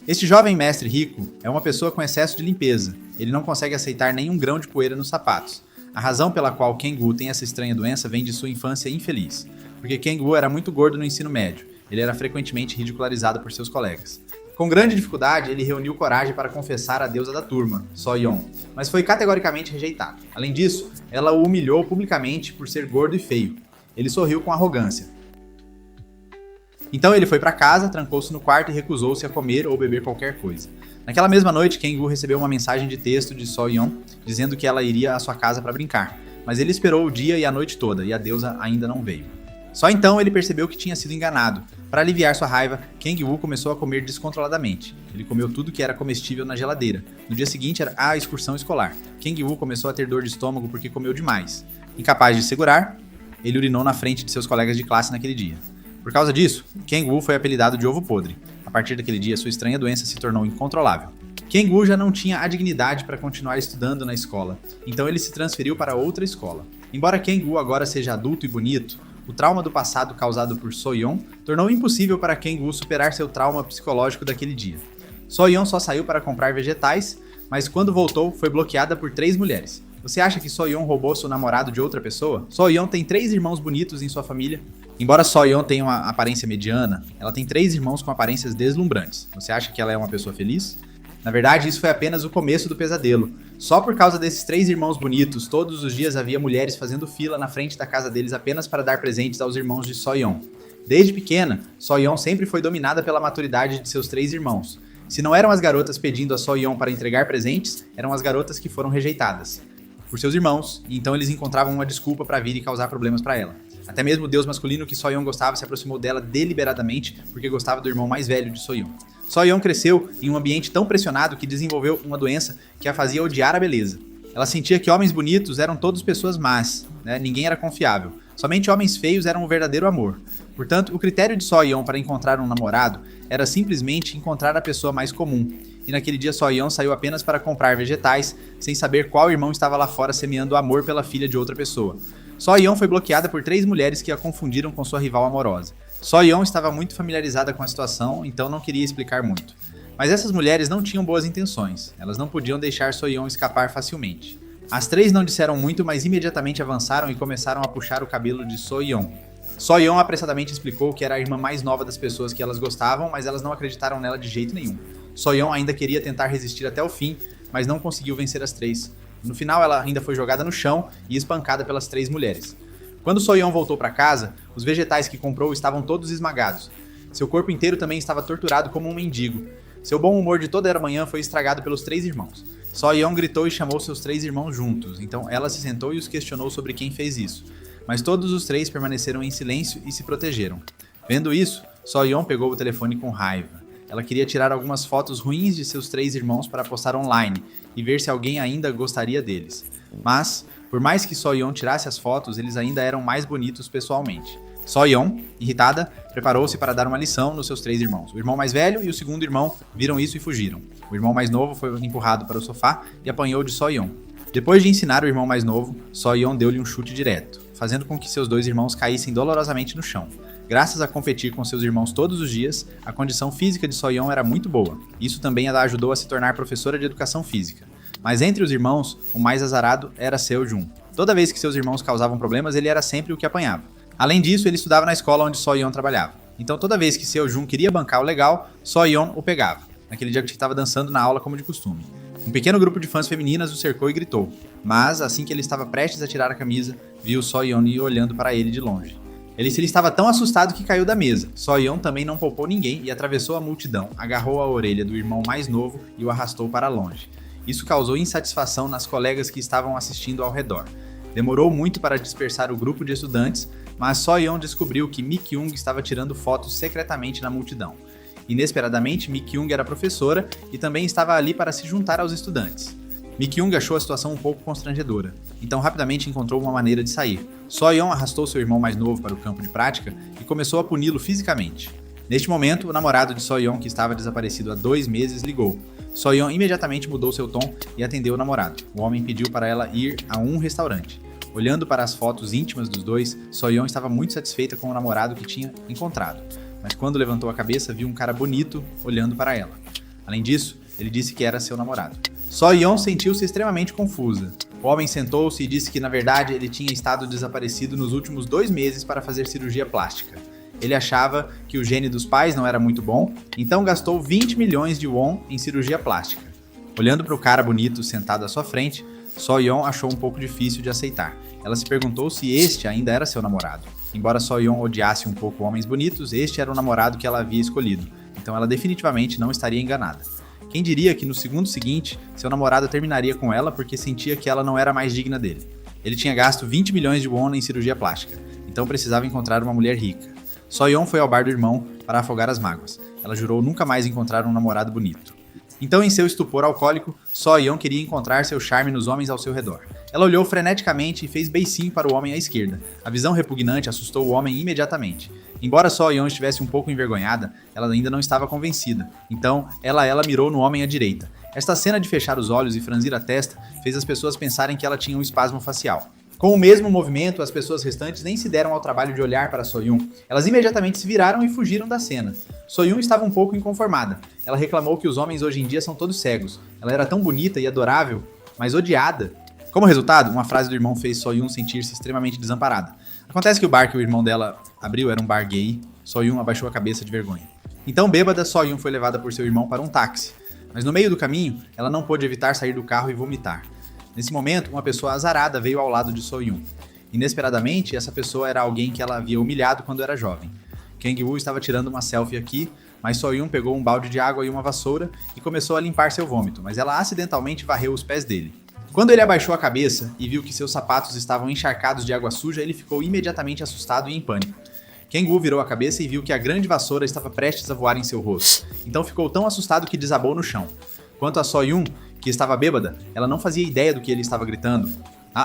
Este jovem mestre rico é uma pessoa com excesso de limpeza. Ele não consegue aceitar nenhum grão de poeira nos sapatos. A razão pela qual Kang-woo tem essa estranha doença vem de sua infância infeliz. Porque Kang-woo era muito gordo no ensino médio. Ele era frequentemente ridicularizado por seus colegas. Com grande dificuldade, ele reuniu coragem para confessar a deusa da turma, So-yeon, mas foi categoricamente rejeitado. Além disso, ela o humilhou publicamente por ser gordo e feio. Ele sorriu com arrogância. Então ele foi para casa, trancou-se no quarto e recusou-se a comer ou beber qualquer coisa. Naquela mesma noite, Kang-woo recebeu uma mensagem de texto de So-yeon dizendo que ela iria à sua casa para brincar, mas ele esperou o dia e a noite toda e a deusa ainda não veio. Só então ele percebeu que tinha sido enganado. Para aliviar sua raiva, Kang-woo começou a comer descontroladamente. Ele comeu tudo que era comestível na geladeira. No dia seguinte era a excursão escolar. Kang-woo começou a ter dor de estômago porque comeu demais. Incapaz de segurar, ele urinou na frente de seus colegas de classe naquele dia. Por causa disso, Kang-woo foi apelidado de ovo podre. A partir daquele dia, sua estranha doença se tornou incontrolável. Kang-woo já não tinha a dignidade para continuar estudando na escola, então ele se transferiu para outra escola. Embora Kang-woo agora seja adulto e bonito, o trauma do passado causado por So-yeon tornou impossível para Kang-woo superar seu trauma psicológico daquele dia. So-yeon só saiu para comprar vegetais, mas quando voltou foi bloqueada por 3 mulheres. Você acha que So-yeon roubou seu namorado de outra pessoa? So-yeon tem 3 irmãos bonitos em sua família. Embora So-yeon tenha uma aparência mediana, ela tem 3 irmãos com aparências deslumbrantes. Você acha que ela é uma pessoa feliz? Na verdade, isso foi apenas o começo do pesadelo. Só por causa desses 3 irmãos bonitos, todos os dias havia mulheres fazendo fila na frente da casa deles apenas para dar presentes aos irmãos de So-yeon. Desde pequena, So-yeon sempre foi dominada pela maturidade de seus 3 irmãos. Se não eram as garotas pedindo a So-yeon para entregar presentes, eram as garotas que foram rejeitadas por seus irmãos, e então eles encontravam uma desculpa para vir e causar problemas para ela. Até mesmo o deus masculino que So-yeon gostava se aproximou dela deliberadamente porque gostava do irmão mais velho de So-yeon. So-yeon cresceu em um ambiente tão pressionado que desenvolveu uma doença que a fazia odiar a beleza. Ela sentia que homens bonitos eram todos pessoas más, ninguém era confiável. Somente homens feios eram o verdadeiro amor. Portanto, o critério de So-yeon para encontrar um namorado era simplesmente encontrar a pessoa mais comum. E naquele dia So-yeon saiu apenas para comprar vegetais, sem saber qual irmão estava lá fora semeando amor pela filha de outra pessoa. So-yeon foi bloqueada por 3 mulheres que a confundiram com sua rival amorosa. So-yeon estava muito familiarizada com a situação, então não queria explicar muito. Mas essas mulheres não tinham boas intenções, elas não podiam deixar So-yeon escapar facilmente. As 3 não disseram muito, mas imediatamente avançaram e começaram a puxar o cabelo de So-yeon. So-yeon apressadamente explicou que era a irmã mais nova das pessoas que elas gostavam, mas elas não acreditaram nela de jeito nenhum. So-yeon ainda queria tentar resistir até o fim, mas não conseguiu vencer as 3. No final, ela ainda foi jogada no chão e espancada pelas 3 mulheres. Quando So-yeon voltou para casa, os vegetais que comprou estavam todos esmagados. Seu corpo inteiro também estava torturado como um mendigo. Seu bom humor de toda a manhã foi estragado pelos 3 irmãos. So-yeon gritou e chamou seus 3 irmãos juntos, então ela se sentou e os questionou sobre quem fez isso. Mas todos os 3 permaneceram em silêncio e se protegeram. Vendo isso, So-yeon pegou o telefone com raiva. Ela queria tirar algumas fotos ruins de seus 3 irmãos para postar online e ver se alguém ainda gostaria deles. Mas, por mais que So-yeon tirasse as fotos, eles ainda eram mais bonitos pessoalmente. So-yeon, irritada, preparou-se para dar uma lição nos seus 3 irmãos. O irmão mais velho e o segundo irmão viram isso e fugiram. O irmão mais novo foi empurrado para o sofá e apanhou de So-yeon. Depois de ensinar o irmão mais novo, So-yeon deu-lhe um chute direto, fazendo com que seus 2 irmãos caíssem dolorosamente no chão. Graças a competir com seus irmãos todos os dias, a condição física de So-yeon era muito boa. Isso também a ajudou a se tornar professora de educação física. Mas entre os irmãos, o mais azarado era Seo-jun. Toda vez que seus irmãos causavam problemas, ele era sempre o que apanhava. Além disso, ele estudava na escola onde So-yeon trabalhava. Então toda vez que Seo-jun queria bancar o legal, So-yeon o pegava. Naquele dia que estava dançando na aula como de costume. Um pequeno grupo de fãs femininas o cercou e gritou. Mas, assim que ele estava prestes a tirar a camisa, viu So-yeon olhando para ele de longe. Ele estava tão assustado que caiu da mesa. So-yeon também não poupou ninguém e atravessou a multidão, agarrou a orelha do irmão mais novo e o arrastou para longe. Isso causou insatisfação nas colegas que estavam assistindo ao redor. Demorou muito para dispersar o grupo de estudantes, mas So-yeon descobriu que Mi-kyung estava tirando fotos secretamente na multidão. Inesperadamente, Mi-kyung era professora e também estava ali para se juntar aos estudantes. Mi-kyung achou a situação um pouco constrangedora, então rapidamente encontrou uma maneira de sair. So-yeon arrastou seu irmão mais novo para o campo de prática e começou a puni-lo fisicamente. Neste momento, o namorado de So-yeon, que estava desaparecido há 2 meses, ligou. So-yeon imediatamente mudou seu tom e atendeu o namorado. O homem pediu para ela ir a um restaurante. Olhando para as fotos íntimas dos dois, So-yeon estava muito satisfeita com o namorado que tinha encontrado. Mas quando levantou a cabeça, viu um cara bonito olhando para ela. Além disso, ele disse que era seu namorado. So-yeon sentiu-se extremamente confusa. O homem sentou-se e disse que, na verdade, ele tinha estado desaparecido nos últimos 2 meses para fazer cirurgia plástica. Ele achava que o gene dos pais não era muito bom, então gastou 20 milhões de won em cirurgia plástica. Olhando para o cara bonito sentado à sua frente, So-yeon achou um pouco difícil de aceitar. Ela se perguntou se este ainda era seu namorado. Embora So-yeon odiasse um pouco homens bonitos, este era o namorado que ela havia escolhido, então ela definitivamente não estaria enganada. Quem diria que no segundo seguinte, seu namorado terminaria com ela porque sentia que ela não era mais digna dele. Ele tinha gasto 20 milhões de won em cirurgia plástica, então precisava encontrar uma mulher rica. So-yeon foi ao bar do irmão para afogar as mágoas. Ela jurou nunca mais encontrar um namorado bonito. Então, em seu estupor alcoólico, So-yeon queria encontrar seu charme nos homens ao seu redor. Ela olhou freneticamente e fez beicinho para o homem à esquerda. A visão repugnante assustou o homem imediatamente. Embora So-yeon estivesse um pouco envergonhada, ela ainda não estava convencida. Então, ela mirou no homem à direita. Esta cena de fechar os olhos e franzir a testa fez as pessoas pensarem que ela tinha um espasmo facial. Com o mesmo movimento, as pessoas restantes nem se deram ao trabalho de olhar para So-yeon. Elas imediatamente se viraram e fugiram da cena. So-yeon estava um pouco inconformada. Ela reclamou que os homens hoje em dia são todos cegos. Ela era tão bonita e adorável, mas odiada. Como resultado, uma frase do irmão fez So-yeon sentir-se extremamente desamparada. Acontece que o bar que o irmão dela abriu era um bar gay. So-yeon abaixou a cabeça de vergonha. Então, bêbada, So-yeon foi levada por seu irmão para um táxi. Mas no meio do caminho, ela não pôde evitar sair do carro e vomitar. Nesse momento, uma pessoa azarada veio ao lado de So-yeon. Inesperadamente, essa pessoa era alguém que ela havia humilhado quando era jovem. Kang-woo estava tirando uma selfie aqui, mas So-yeon pegou um balde de água e uma vassoura e começou a limpar seu vômito, mas ela acidentalmente varreu os pés dele. Quando ele abaixou a cabeça e viu que seus sapatos estavam encharcados de água suja, ele ficou imediatamente assustado e em pânico. Kang-woo virou a cabeça e viu que a grande vassoura estava prestes a voar em seu rosto, então ficou tão assustado que desabou no chão. Quanto a So-yeon, que estava bêbada, ela não fazia ideia do que ele estava gritando.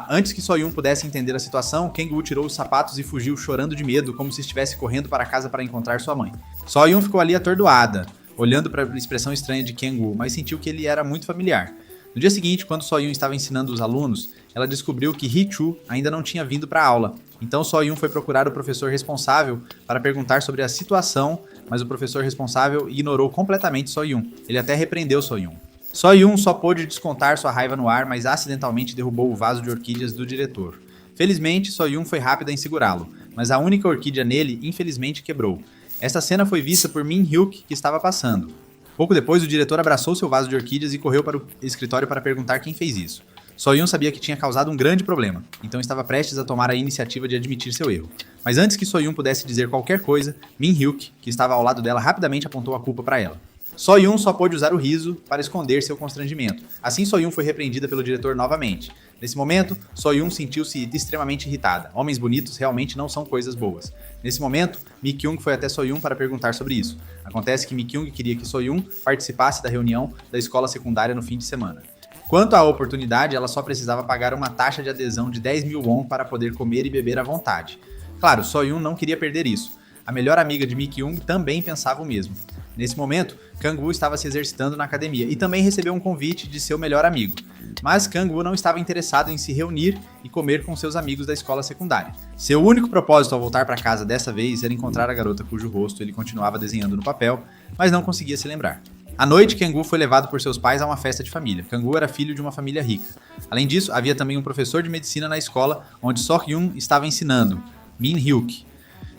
Antes que So-yeon pudesse entender a situação, Kang-woo tirou os sapatos e fugiu chorando de medo, como se estivesse correndo para casa para encontrar sua mãe. So-yeon ficou ali atordoada, olhando para a expressão estranha de Kang-woo, mas sentiu que ele era muito familiar. No dia seguinte, quando So-yeon estava ensinando os alunos, ela descobriu que Hee-choo ainda não tinha vindo para a aula. Então So-yeon foi procurar o professor responsável para perguntar sobre a situação, mas o professor responsável ignorou completamente So-yeon. Ele até repreendeu So-yeon. So-yeon só pôde descontar sua raiva no ar, mas acidentalmente derrubou o vaso de orquídeas do diretor. Felizmente, So-yeon foi rápida em segurá-lo, mas a única orquídea nele, infelizmente, quebrou. Esta cena foi vista por Min-hyuk, que estava passando. Pouco depois, o diretor abraçou seu vaso de orquídeas e correu para o escritório para perguntar quem fez isso. So-yeon sabia que tinha causado um grande problema, então estava prestes a tomar a iniciativa de admitir seu erro. Mas antes que So-yeon pudesse dizer qualquer coisa, Min-hyuk, que estava ao lado dela, rapidamente apontou a culpa para ela. So-yeon só pôde usar o riso para esconder seu constrangimento. Assim, So-yeon foi repreendida pelo diretor novamente. Nesse momento, So-yeon sentiu-se extremamente irritada. Homens bonitos realmente não são coisas boas. Nesse momento, Mi-kyung foi até So-yeon para perguntar sobre isso. Acontece que Mi-kyung queria que So-yeon participasse da reunião da escola secundária no fim de semana. Quanto à oportunidade, ela só precisava pagar uma taxa de adesão de 10 mil won para poder comer e beber à vontade. Claro, So-yeon não queria perder isso. A melhor amiga de Mi-kyung também pensava o mesmo. Nesse momento, Kang-woo estava se exercitando na academia e também recebeu um convite de seu melhor amigo. Mas Kang-woo não estava interessado em se reunir e comer com seus amigos da escola secundária. Seu único propósito ao voltar para casa dessa vez era encontrar a garota cujo rosto ele continuava desenhando no papel, mas não conseguia se lembrar. À noite, Kang-woo foi levado por seus pais a uma festa de família. Kang-woo era filho de uma família rica. Além disso, havia também um professor de medicina na escola onde So-hyun estava ensinando, Min-hyuk.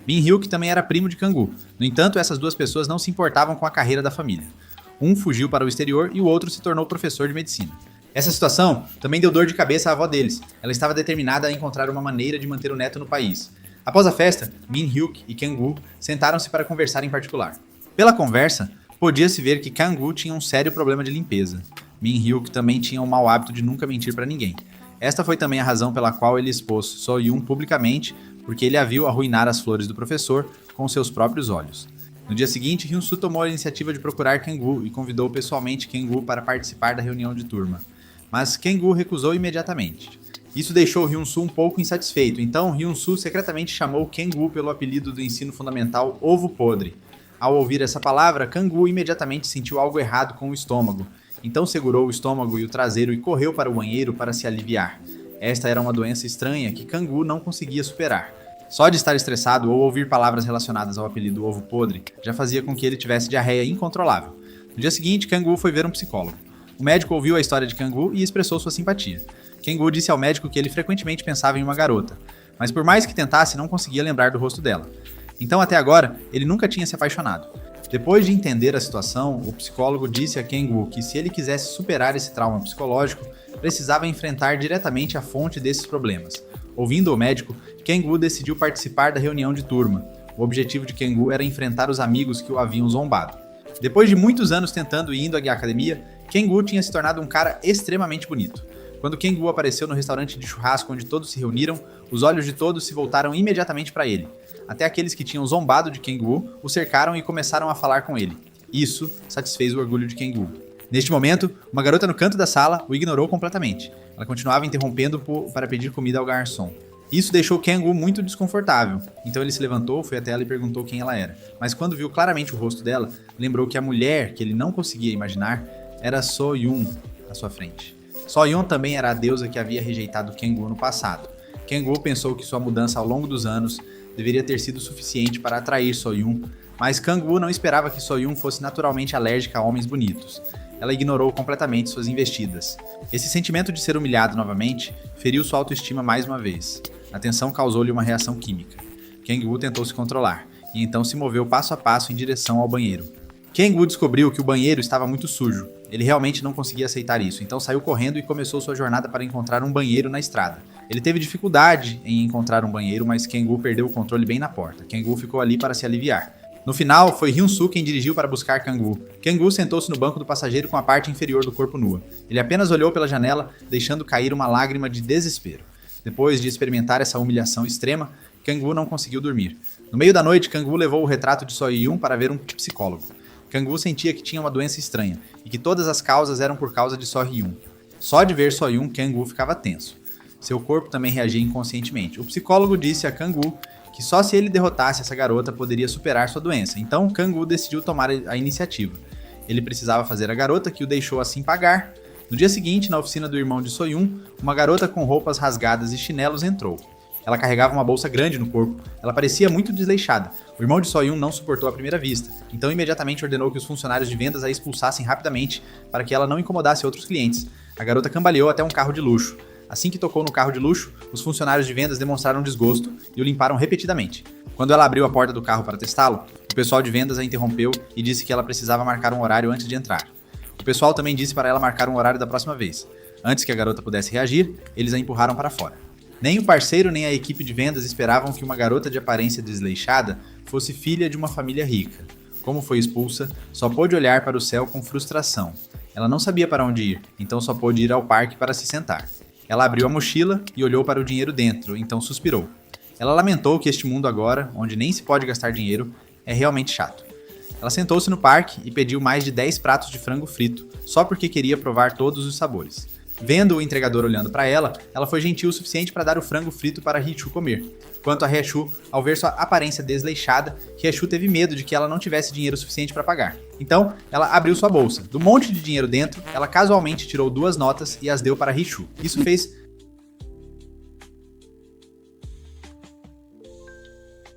Min-hyuk também era primo de Kang-woo. No entanto, essas duas pessoas não se importavam com a carreira da família. Um fugiu para o exterior e o outro se tornou professor de medicina. Essa situação também deu dor de cabeça à avó deles. Ela estava determinada a encontrar uma maneira de manter o neto no país. Após a festa, Min-hyuk e Kang-woo sentaram-se para conversar em particular. Pela conversa, podia-se ver que Kang-woo tinha um sério problema de limpeza. Min-hyuk também tinha o mau hábito de nunca mentir para ninguém. Esta foi também a razão pela qual ele expôs So-yeon publicamente, porque ele a viu arruinar as flores do professor com seus próprios olhos. No dia seguinte, Hyun-soo tomou a iniciativa de procurar Kang-woo e convidou pessoalmente Kang-woo para participar da reunião de turma. Mas Kang-woo recusou imediatamente. Isso deixou Hyun-soo um pouco insatisfeito, então Hyun-soo secretamente chamou Kang-woo pelo apelido do ensino fundamental Ovo Podre. Ao ouvir essa palavra, Kang-woo imediatamente sentiu algo errado com o estômago, então segurou o estômago e o traseiro e correu para o banheiro para se aliviar. Esta era uma doença estranha que Kang-woo não conseguia superar. Só de estar estressado ou ouvir palavras relacionadas ao apelido Ovo Podre já fazia com que ele tivesse diarreia incontrolável. No dia seguinte, Kang-woo foi ver um psicólogo. O médico ouviu a história de Kang-woo e expressou sua simpatia. Kang-woo disse ao médico que ele frequentemente pensava em uma garota, mas por mais que tentasse, não conseguia lembrar do rosto dela. Então, até agora, ele nunca tinha se apaixonado. Depois de entender a situação, o psicólogo disse a Kang-woo que se ele quisesse superar esse trauma psicológico, precisava enfrentar diretamente a fonte desses problemas. Ouvindo o médico, Kang-woo decidiu participar da reunião de turma. O objetivo de Kang-woo era enfrentar os amigos que o haviam zombado. Depois de muitos anos tentando e indo à academia, Kang-woo tinha se tornado um cara extremamente bonito. Quando Kang-woo apareceu no restaurante de churrasco onde todos se reuniram, os olhos de todos se voltaram imediatamente para ele. Até aqueles que tinham zombado de Kang-woo o cercaram e começaram a falar com ele. Isso satisfez o orgulho de Kang-woo. Neste momento, uma garota no canto da sala o ignorou completamente. Ela continuava interrompendo-o para pedir comida ao garçom. Isso deixou Kang-woo muito desconfortável, então ele se levantou, foi até ela e perguntou quem ela era. Mas quando viu claramente o rosto dela, lembrou que a mulher que ele não conseguia imaginar era So-yoon à sua frente. So-yoon também era a deusa que havia rejeitado Kang-woo no passado. Kang-woo pensou que sua mudança ao longo dos anos deveria ter sido suficiente para atrair So-yoon, mas Kang-woo não esperava que So-yoon fosse naturalmente alérgica a homens bonitos. Ela ignorou completamente suas investidas. Esse sentimento de ser humilhado novamente feriu sua autoestima mais uma vez. A tensão causou-lhe uma reação química. Kang-woo tentou se controlar, e então se moveu passo a passo em direção ao banheiro. Kang-woo descobriu que o banheiro estava muito sujo. Ele realmente não conseguia aceitar isso, então saiu correndo e começou sua jornada para encontrar um banheiro na estrada. Ele teve dificuldade em encontrar um banheiro, mas Kang-woo perdeu o controle bem na porta. Kang-woo ficou ali para se aliviar. No final, foi Hyun-soo quem dirigiu para buscar Kang-woo. Kang-woo sentou-se no banco do passageiro com a parte inferior do corpo nua. Ele apenas olhou pela janela, deixando cair uma lágrima de desespero. Depois de experimentar essa humilhação extrema, Kang-woo não conseguiu dormir. No meio da noite, Kang-woo levou o retrato de So-yoon para ver um psicólogo. Kang-woo sentia que tinha uma doença estranha e que todas as causas eram por causa de So-yoon. Só de ver So-yoon, Kang-woo ficava tenso. Seu corpo também reagia inconscientemente. O psicólogo disse a Kang-woo que só se ele derrotasse essa garota poderia superar sua doença. Então, Kang-woo decidiu tomar a iniciativa. Ele precisava fazer a garota, que o deixou assim pagar. No dia seguinte, na oficina do irmão de So-yoon, uma garota com roupas rasgadas e chinelos entrou. Ela carregava uma bolsa grande no corpo. Ela parecia muito desleixada. O irmão de So-yoon não suportou à primeira vista, então imediatamente ordenou que os funcionários de vendas a expulsassem rapidamente para que ela não incomodasse outros clientes. A garota cambaleou até um carro de luxo. Assim que tocou no carro de luxo, os funcionários de vendas demonstraram desgosto e o limparam repetidamente. Quando ela abriu a porta do carro para testá-lo, o pessoal de vendas a interrompeu e disse que ela precisava marcar um horário antes de entrar. O pessoal também disse para ela marcar um horário da próxima vez. Antes que a garota pudesse reagir, eles a empurraram para fora. Nem o parceiro nem a equipe de vendas esperavam que uma garota de aparência desleixada fosse filha de uma família rica. Como foi expulsa, só pôde olhar para o céu com frustração. Ela não sabia para onde ir, então só pôde ir ao parque para se sentar. Ela abriu a mochila e olhou para o dinheiro dentro, então suspirou. Ela lamentou que este mundo agora, onde nem se pode gastar dinheiro, é realmente chato. Ela sentou-se no parque e pediu mais de 10 pratos de frango frito, só porque queria provar todos os sabores. Vendo o entregador olhando para ela, ela foi gentil o suficiente para dar o frango frito para Hee-choo comer. Quanto a Hee-choo, ao ver sua aparência desleixada, Hee-choo teve medo de que ela não tivesse dinheiro suficiente para pagar. Então, ela abriu sua bolsa. Do monte de dinheiro dentro, ela casualmente tirou 2 notas e as deu para Hee-choo. Isso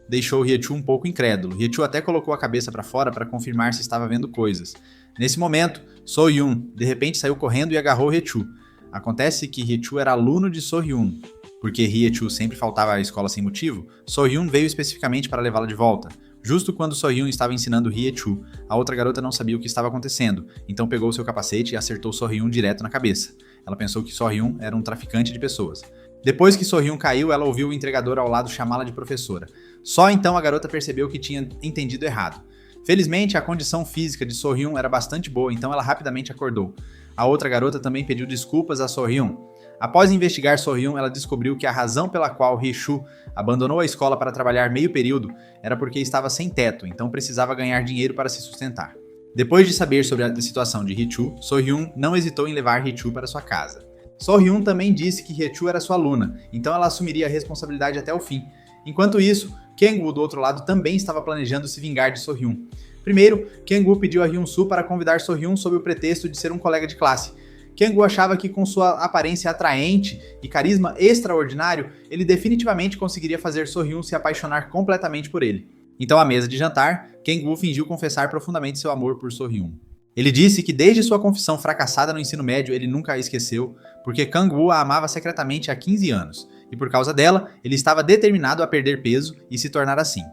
deixou Hee-choo um pouco incrédulo. Hee-choo até colocou a cabeça para fora para confirmar se estava vendo coisas. Nesse momento, So-yoon de repente saiu correndo e agarrou Hee-choo. Acontece que Hee-choo era aluno de So-yoon. Porque Hee-choo sempre faltava à escola sem motivo, So-yoon veio especificamente para levá-la de volta. Justo quando So-yoon estava ensinando Hee-choo, a outra garota não sabia o que estava acontecendo, então pegou seu capacete e acertou So-yoon direto na cabeça. Ela pensou que So-yoon era um traficante de pessoas. Depois que So-yoon caiu, ela ouviu o entregador ao lado chamá-la de professora. Só então a garota percebeu que tinha entendido errado. Felizmente, a condição física de So-yoon era bastante boa, então ela rapidamente acordou. A outra garota também pediu desculpas a So-yoon. Após investigar So-yoon, ela descobriu que a razão pela qual Hee-choo abandonou a escola para trabalhar meio período era porque estava sem teto, então precisava ganhar dinheiro para se sustentar. Depois de saber sobre a situação de Hee-choo, So-yoon não hesitou em levar Hee-choo para sua casa. So-yoon também disse que Hee-choo era sua aluna, então ela assumiria a responsabilidade até o fim. Enquanto isso, Kang-woo do outro lado também estava planejando se vingar de So-yoon. Primeiro, Kang-woo pediu a Hyun-soo para convidar So-yoon sob o pretexto de ser um colega de classe. Kang-woo achava que com sua aparência atraente e carisma extraordinário, ele definitivamente conseguiria fazer So-yoon se apaixonar completamente por ele. Então, à mesa de jantar, Kang-woo fingiu confessar profundamente seu amor por So-yoon. Ele disse que desde sua confissão fracassada no ensino médio ele nunca a esqueceu, porque Kang-woo a amava secretamente há 15 anos, e por causa dela, ele estava determinado a perder peso e se tornar assim.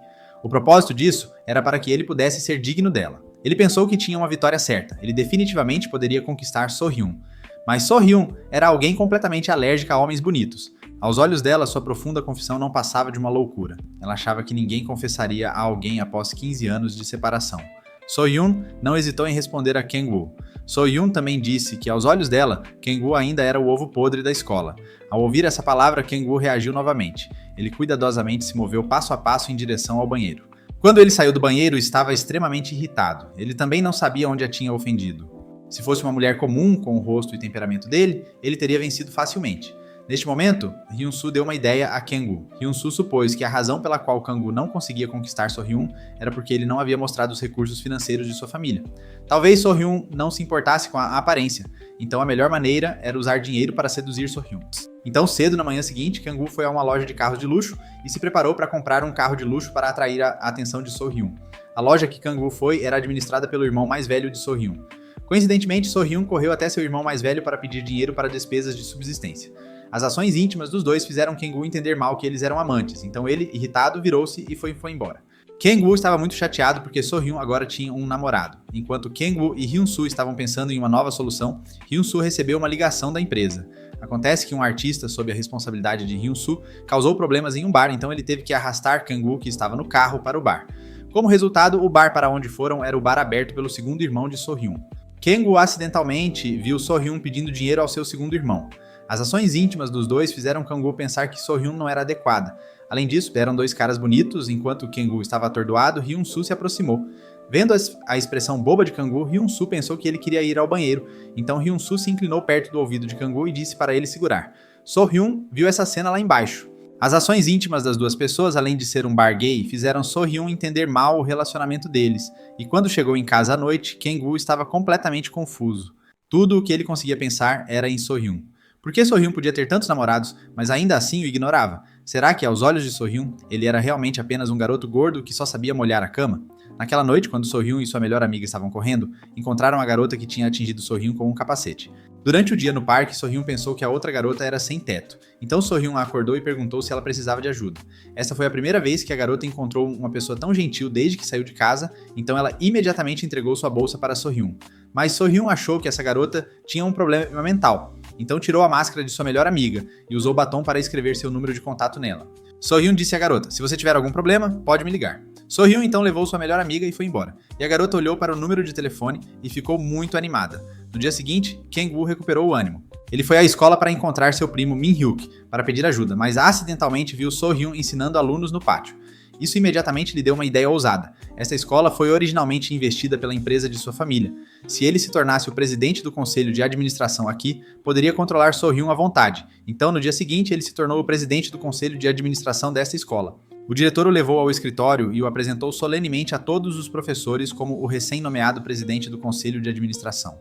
O propósito disso era para que ele pudesse ser digno dela. Ele pensou que tinha uma vitória certa, ele definitivamente poderia conquistar So-hyun. Mas So-hyun era alguém completamente alérgica a homens bonitos. Aos olhos dela, sua profunda confissão não passava de uma loucura. Ela achava que ninguém confessaria a alguém após 15 anos de separação. So-hyun não hesitou em responder a Kang-woo. So-hyun também disse que, aos olhos dela, Kang-woo ainda era o ovo podre da escola. Ao ouvir essa palavra, Kang-woo reagiu novamente. Ele cuidadosamente se moveu passo a passo em direção ao banheiro. Quando ele saiu do banheiro, estava extremamente irritado. Ele também não sabia onde a tinha ofendido. Se fosse uma mulher comum, com o rosto e temperamento dele, ele teria vencido facilmente. Neste momento, Hyun-soo deu uma ideia a Kang-woo. Hyun-soo supôs que a razão pela qual Kang-woo não conseguia conquistar So-hyun era porque ele não havia mostrado os recursos financeiros de sua família. Talvez So-hyun não se importasse com a aparência, então a melhor maneira era usar dinheiro para seduzir So-hyun. Então, cedo na manhã seguinte, Kang-woo foi a uma loja de carros de luxo e se preparou para comprar um carro de luxo para atrair a atenção de So-hyun. A loja que Kang-woo foi era administrada pelo irmão mais velho de So-hyun. Coincidentemente, So-hyun correu até seu irmão mais velho para pedir dinheiro para despesas de subsistência. As ações íntimas dos dois fizeram Kang-woo entender mal que eles eram amantes, então ele, irritado, virou-se e foi embora. Kang-woo estava muito chateado porque So-hyun agora tinha um namorado. Enquanto Kang-woo e Hyun-soo estavam pensando em uma nova solução, Hyun-soo recebeu uma ligação da empresa. Acontece que um artista sob a responsabilidade de Hyun-soo causou problemas em um bar, então ele teve que arrastar Kang-woo, que estava no carro, para o bar. Como resultado, o bar para onde foram era o bar aberto pelo segundo irmão de So-hyun. Kang-woo acidentalmente viu So-hyun pedindo dinheiro ao seu segundo irmão. As ações íntimas dos dois fizeram Kang-woo pensar que So-hyun não era adequada. Além disso, eram dois caras bonitos, enquanto Kang-woo estava atordoado, Hyun-soo se aproximou. Vendo a expressão boba de Kang-woo, Hyun-soo pensou que ele queria ir ao banheiro, então Hyun-soo se inclinou perto do ouvido de Kang-woo e disse para ele segurar. So-hyun viu essa cena lá embaixo. As ações íntimas das duas pessoas, além de ser um bar gay, fizeram So-hyun entender mal o relacionamento deles, e quando chegou em casa à noite, Kang-woo estava completamente confuso. Tudo o que ele conseguia pensar era em So-hyun. Por que So-hyun podia ter tantos namorados, mas ainda assim o ignorava? Será que, aos olhos de So-hyun, ele era realmente apenas um garoto gordo que só sabia molhar a cama? Naquela noite, quando So-hyun e sua melhor amiga estavam correndo, encontraram a garota que tinha atingido So-hyun com um capacete. Durante o dia no parque, So-hyun pensou que a outra garota era sem teto. Então So-hyun a acordou e perguntou se ela precisava de ajuda. Essa foi a primeira vez que a garota encontrou uma pessoa tão gentil desde que saiu de casa, então ela imediatamente entregou sua bolsa para So-hyun. Mas So-hyun achou que essa garota tinha um problema mental, então tirou a máscara de sua melhor amiga e usou batom para escrever seu número de contato nela. So-hyun disse à garota: "Se você tiver algum problema, pode me ligar." So-hyun então levou sua melhor amiga e foi embora. E a garota olhou para o número de telefone e ficou muito animada. No dia seguinte, Kang-woo recuperou o ânimo. Ele foi à escola para encontrar seu primo Min-hyuk para pedir ajuda, mas acidentalmente viu So-hyun ensinando alunos no pátio. Isso imediatamente lhe deu uma ideia ousada. Essa escola foi originalmente investida pela empresa de sua família. Se ele se tornasse o presidente do conselho de administração aqui, poderia controlar So-hyun à vontade. Então, no dia seguinte, ele se tornou o presidente do conselho de administração dessa escola. O diretor o levou ao escritório e o apresentou solenemente a todos os professores como o recém-nomeado presidente do conselho de administração.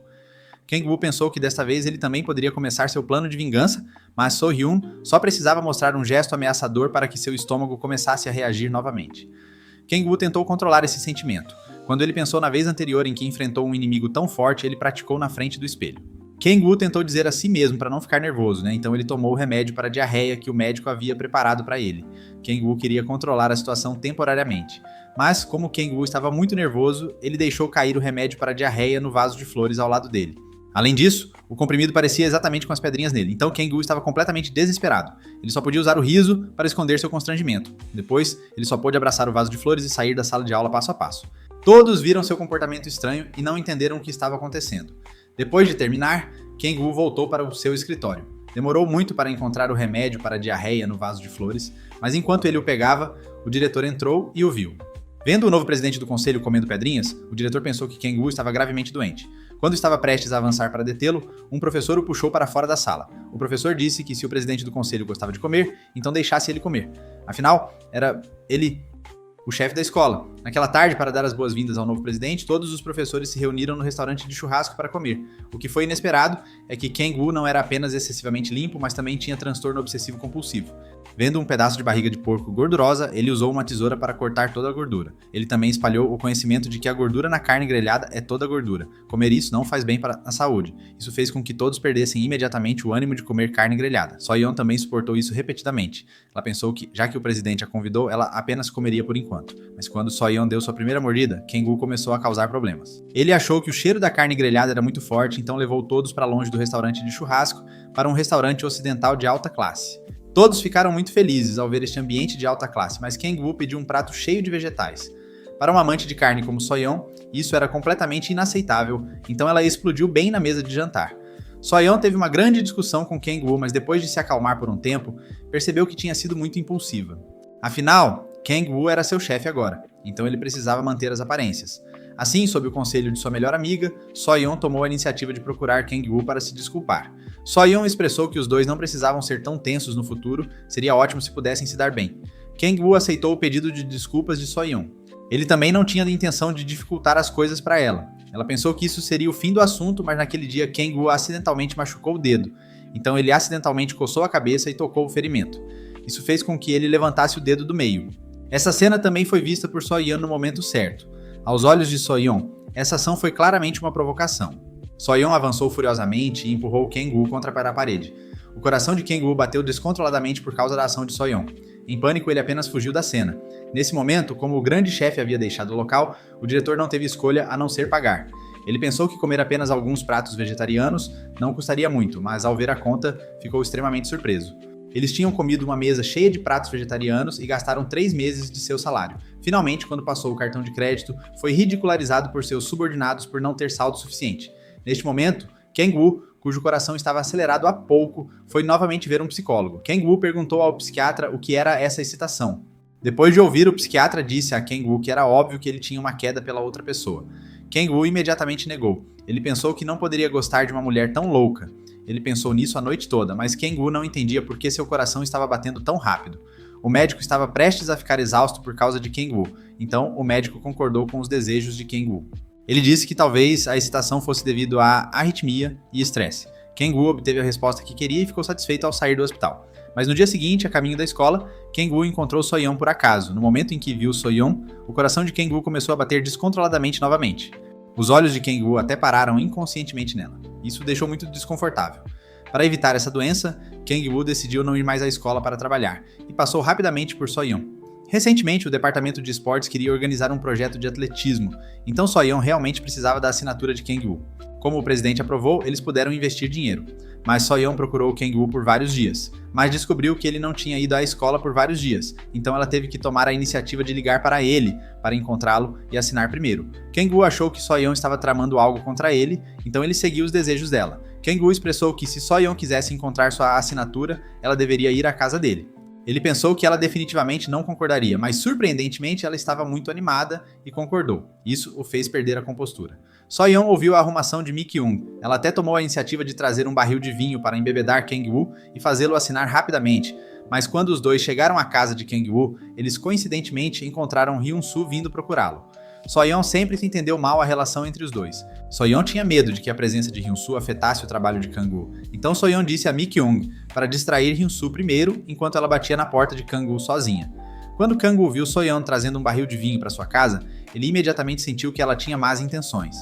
Kang-woo pensou que desta vez ele também poderia começar seu plano de vingança, mas So-hyun só precisava mostrar um gesto ameaçador para que seu estômago começasse a reagir novamente. Kang-woo tentou controlar esse sentimento. Quando ele pensou na vez anterior em que enfrentou um inimigo tão forte, ele praticou na frente do espelho. Kang-woo tentou dizer a si mesmo para não ficar nervoso, então ele tomou o remédio para diarreia que o médico havia preparado para ele. Kang-woo queria controlar a situação temporariamente. Mas, como Kang-woo estava muito nervoso, ele deixou cair o remédio para diarreia no vaso de flores ao lado dele. Além disso, o comprimido parecia exatamente com as pedrinhas nele, então Kang-woo estava completamente desesperado. Ele só podia usar o riso para esconder seu constrangimento. Depois, ele só pôde abraçar o vaso de flores e sair da sala de aula passo a passo. Todos viram seu comportamento estranho e não entenderam o que estava acontecendo. Depois de terminar, Kang-woo voltou para o seu escritório. Demorou muito para encontrar o remédio para a diarreia no vaso de flores, mas enquanto ele o pegava, o diretor entrou e o viu. Vendo o novo presidente do conselho comendo pedrinhas, o diretor pensou que Kang-woo estava gravemente doente. Quando estava prestes a avançar para detê-lo, um professor o puxou para fora da sala. O professor disse que se o presidente do conselho gostava de comer, então deixasse ele comer. Afinal, era ele o chefe da escola. Naquela tarde, para dar as boas-vindas ao novo presidente, todos os professores se reuniram no restaurante de churrasco para comer. O que foi inesperado é que Kang-woo não era apenas excessivamente limpo, mas também tinha transtorno obsessivo-compulsivo. Vendo um pedaço de barriga de porco gordurosa, ele usou uma tesoura para cortar toda a gordura. Ele também espalhou o conhecimento de que a gordura na carne grelhada é toda gordura. Comer isso não faz bem para a saúde. Isso fez com que todos perdessem imediatamente o ânimo de comer carne grelhada. So-yeon também suportou isso repetidamente. Ela pensou que, já que o presidente a convidou, ela apenas comeria por enquanto. Mas quando So-yeon deu sua primeira mordida, Kang-woo começou a causar problemas. Ele achou que o cheiro da carne grelhada era muito forte, então levou todos para longe do restaurante de churrasco para um restaurante ocidental de alta classe. Todos ficaram muito felizes ao ver este ambiente de alta classe, mas Kang-woo pediu um prato cheio de vegetais. Para um amante de carne como So-yeon, isso era completamente inaceitável, então ela explodiu bem na mesa de jantar. So-yeon teve uma grande discussão com Kang-woo, mas depois de se acalmar por um tempo, percebeu que tinha sido muito impulsiva. Afinal, Kang-woo era seu chefe agora, então ele precisava manter as aparências. Assim, sob o conselho de sua melhor amiga, So-yeon tomou a iniciativa de procurar Kang-woo para se desculpar. So-yeon expressou que os dois não precisavam ser tão tensos no futuro, seria ótimo se pudessem se dar bem. Kang-woo aceitou o pedido de desculpas de So-yeon. Ele também não tinha a intenção de dificultar as coisas para ela. Ela pensou que isso seria o fim do assunto, mas naquele dia Kang-woo acidentalmente machucou o dedo. Então ele acidentalmente coçou a cabeça e tocou o ferimento. Isso fez com que ele levantasse o dedo do meio. Essa cena também foi vista por So-yeon no momento certo. Aos olhos de So-yeon, essa ação foi claramente uma provocação. So-yeon avançou furiosamente e empurrou Kang-woo contra a parede. O coração de Kang-woo bateu descontroladamente por causa da ação de So-yeon. Em pânico, ele apenas fugiu da cena. Nesse momento, como o grande chefe havia deixado o local, o diretor não teve escolha a não ser pagar. Ele pensou que comer apenas alguns pratos vegetarianos não custaria muito, mas ao ver a conta, ficou extremamente surpreso. Eles tinham comido uma mesa cheia de pratos vegetarianos e gastaram 3 meses de seu salário. Finalmente, quando passou o cartão de crédito, foi ridicularizado por seus subordinados por não ter saldo suficiente. Neste momento, Kang-woo, cujo coração estava acelerado há pouco, foi novamente ver um psicólogo. Kang-woo perguntou ao psiquiatra o que era essa excitação. Depois de ouvir, o psiquiatra disse a Kang-woo que era óbvio que ele tinha uma queda pela outra pessoa. Kang-woo imediatamente negou. Ele pensou que não poderia gostar de uma mulher tão louca. Ele pensou nisso a noite toda, mas Kang-woo não entendia por que seu coração estava batendo tão rápido. O médico estava prestes a ficar exausto por causa de Kang-woo, então o médico concordou com os desejos de Kang-woo. Ele disse que talvez a excitação fosse devido a arritmia e estresse. Kang-woo obteve a resposta que queria e ficou satisfeito ao sair do hospital. Mas no dia seguinte, a caminho da escola, Kang-woo encontrou So-yeon por acaso. No momento em que viu So-yeon, o coração de Kang-woo começou a bater descontroladamente novamente. Os olhos de Kang-woo até pararam inconscientemente nela. Isso o deixou muito desconfortável. Para evitar essa doença, Kang-woo decidiu não ir mais à escola para trabalhar e passou rapidamente por So-yeon. Recentemente, o departamento de esportes queria organizar um projeto de atletismo, então So-yeon realmente precisava da assinatura de Kang-woo. Como o presidente aprovou, eles puderam investir dinheiro. Mas So-yeon procurou Kang-woo por vários dias, mas descobriu que ele não tinha ido à escola por vários dias, então ela teve que tomar a iniciativa de ligar para ele, para encontrá-lo e assinar primeiro. Kang-woo achou que So-yeon estava tramando algo contra ele, então ele seguiu os desejos dela. Kang-woo expressou que se So-yeon quisesse encontrar sua assinatura, ela deveria ir à casa dele. Ele pensou que ela definitivamente não concordaria, mas surpreendentemente ela estava muito animada e concordou. Isso o fez perder a compostura. So-yeon ouviu a arrumação de Mi-kyung. Ela até tomou a iniciativa de trazer um barril de vinho para embebedar Kang-woo e fazê-lo assinar rapidamente. Mas quando os dois chegaram à casa de Kang-woo, eles coincidentemente encontraram Hyun-soo vindo procurá-lo. So-yeon sempre entendeu mal a relação entre os dois. So-yeon tinha medo de que a presença de Hyun-soo afetasse o trabalho de Kang-woo. Então So-yeon disse a Mi-kyung para distrair Hyun-soo primeiro, enquanto ela batia na porta de Kang-woo sozinha. Quando Kang-woo viu So-yeon trazendo um barril de vinho para sua casa, ele imediatamente sentiu que ela tinha más intenções.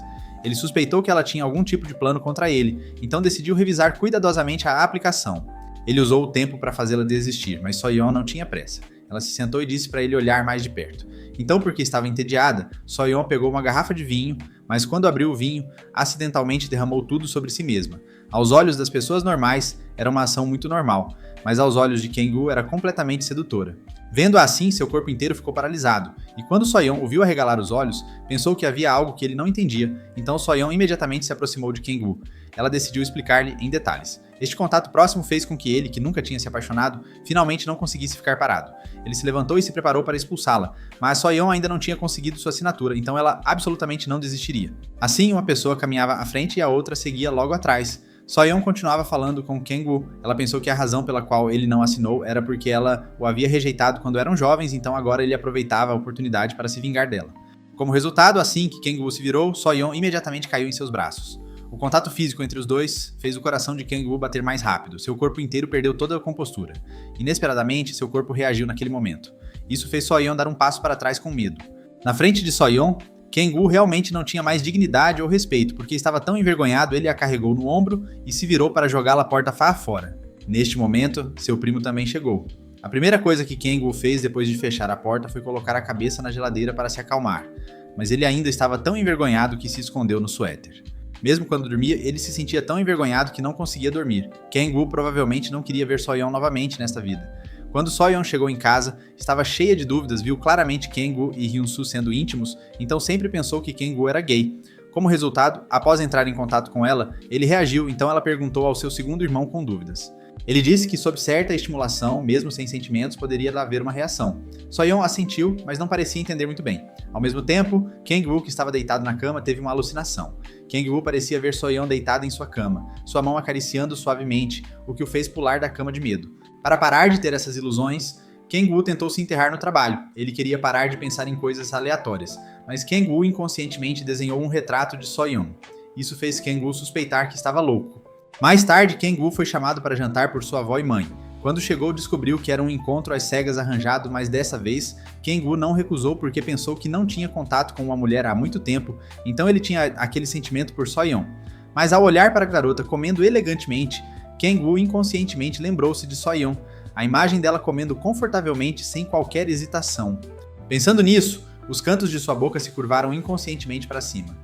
Ele suspeitou que ela tinha algum tipo de plano contra ele, então decidiu revisar cuidadosamente a aplicação. Ele usou o tempo para fazê-la desistir, mas So-yeon não tinha pressa. Ela se sentou e disse para ele olhar mais de perto. Então, porque estava entediada, So-yeon pegou uma garrafa de vinho, mas quando abriu o vinho, acidentalmente derramou tudo sobre si mesma. Aos olhos das pessoas normais, era uma ação muito normal, mas aos olhos de Kang-woo era completamente sedutora. Vendo-a assim, seu corpo inteiro ficou paralisado, e quando So-yeon o viu arregalar os olhos, pensou que havia algo que ele não entendia, então So-yeon imediatamente se aproximou de Kang-woo. Ela decidiu explicar-lhe em detalhes. Este contato próximo fez com que ele, que nunca tinha se apaixonado, finalmente não conseguisse ficar parado. Ele se levantou e se preparou para expulsá-la, mas So-yeon ainda não tinha conseguido sua assinatura, então ela absolutamente não desistiria. Assim, uma pessoa caminhava à frente e a outra seguia logo atrás. Soyeon continuava falando com Kang-woo. Ela pensou que a razão pela qual ele não assinou era porque ela o havia rejeitado quando eram jovens, então agora ele aproveitava a oportunidade para se vingar dela. Como resultado, assim que Kang-woo se virou, Soyeon imediatamente caiu em seus braços. O contato físico entre os dois fez o coração de Kang-woo bater mais rápido. Seu corpo inteiro perdeu toda a compostura. Inesperadamente, seu corpo reagiu naquele momento. Isso fez Soyeon dar um passo para trás com medo. Na frente de Soyeon, Kang-woo realmente não tinha mais dignidade ou respeito, porque estava tão envergonhado, ele a carregou no ombro e se virou para jogá-la porta fora. Neste momento, seu primo também chegou. A primeira coisa que Kang-woo fez depois de fechar a porta foi colocar a cabeça na geladeira para se acalmar, mas ele ainda estava tão envergonhado que se escondeu no suéter. Mesmo quando dormia, ele se sentia tão envergonhado que não conseguia dormir. Kang-woo provavelmente não queria ver Soyeon novamente nesta vida. Quando Soyeon chegou em casa, estava cheia de dúvidas, viu claramente Kang-woo e Hyun-soo sendo íntimos, então sempre pensou que Kang-woo era gay. Como resultado, após entrar em contato com ela, ele reagiu, então ela perguntou ao seu segundo irmão com dúvidas. Ele disse que sob certa estimulação, mesmo sem sentimentos, poderia haver uma reação. Soyeon assentiu, mas não parecia entender muito bem. Ao mesmo tempo, Kang-woo, que estava deitado na cama, teve uma alucinação. Kang-woo parecia ver Soyeon deitada em sua cama, sua mão acariciando suavemente, o que o fez pular da cama de medo. Para parar de ter essas ilusões, Kang-woo tentou se enterrar no trabalho. Ele queria parar de pensar em coisas aleatórias, mas Kang-woo inconscientemente desenhou um retrato de Soyeon. Isso fez Kang-woo suspeitar que estava louco. Mais tarde, Kang-woo foi chamado para jantar por sua avó e mãe. Quando chegou, descobriu que era um encontro às cegas arranjado, mas dessa vez, Kang-woo não recusou porque pensou que não tinha contato com uma mulher há muito tempo, então ele tinha aquele sentimento por Soyeon. Mas ao olhar para a garota comendo elegantemente, Kang-woo inconscientemente lembrou-se de Soyeon, a imagem dela comendo confortavelmente sem qualquer hesitação. Pensando nisso, os cantos de sua boca se curvaram inconscientemente para cima.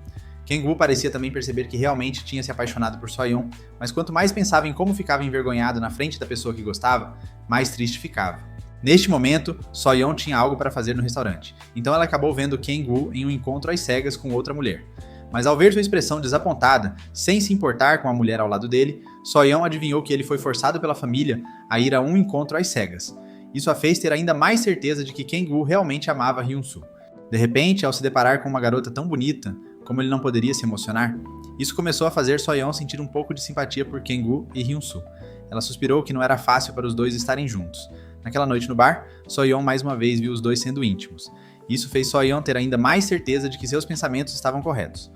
Kang-woo parecia também perceber que realmente tinha se apaixonado por Soyeon, mas quanto mais pensava em como ficava envergonhado na frente da pessoa que gostava, mais triste ficava. Neste momento, Soyeon tinha algo para fazer no restaurante, então ela acabou vendo Kang-woo em um encontro às cegas com outra mulher. Mas ao ver sua expressão desapontada, sem se importar com a mulher ao lado dele, Soyeon adivinhou que ele foi forçado pela família a ir a um encontro às cegas. Isso a fez ter ainda mais certeza de que Kang-woo realmente amava Hyun-soo. De repente, ao se deparar com uma garota tão bonita, como ele não poderia se emocionar, isso começou a fazer Soyeon sentir um pouco de simpatia por Kang-woo e Hyun-soo. Ela suspirou que não era fácil para os dois estarem juntos. Naquela noite no bar, Soyeon mais uma vez viu os dois sendo íntimos. Isso fez Soyeon ter ainda mais certeza de que seus pensamentos estavam corretos.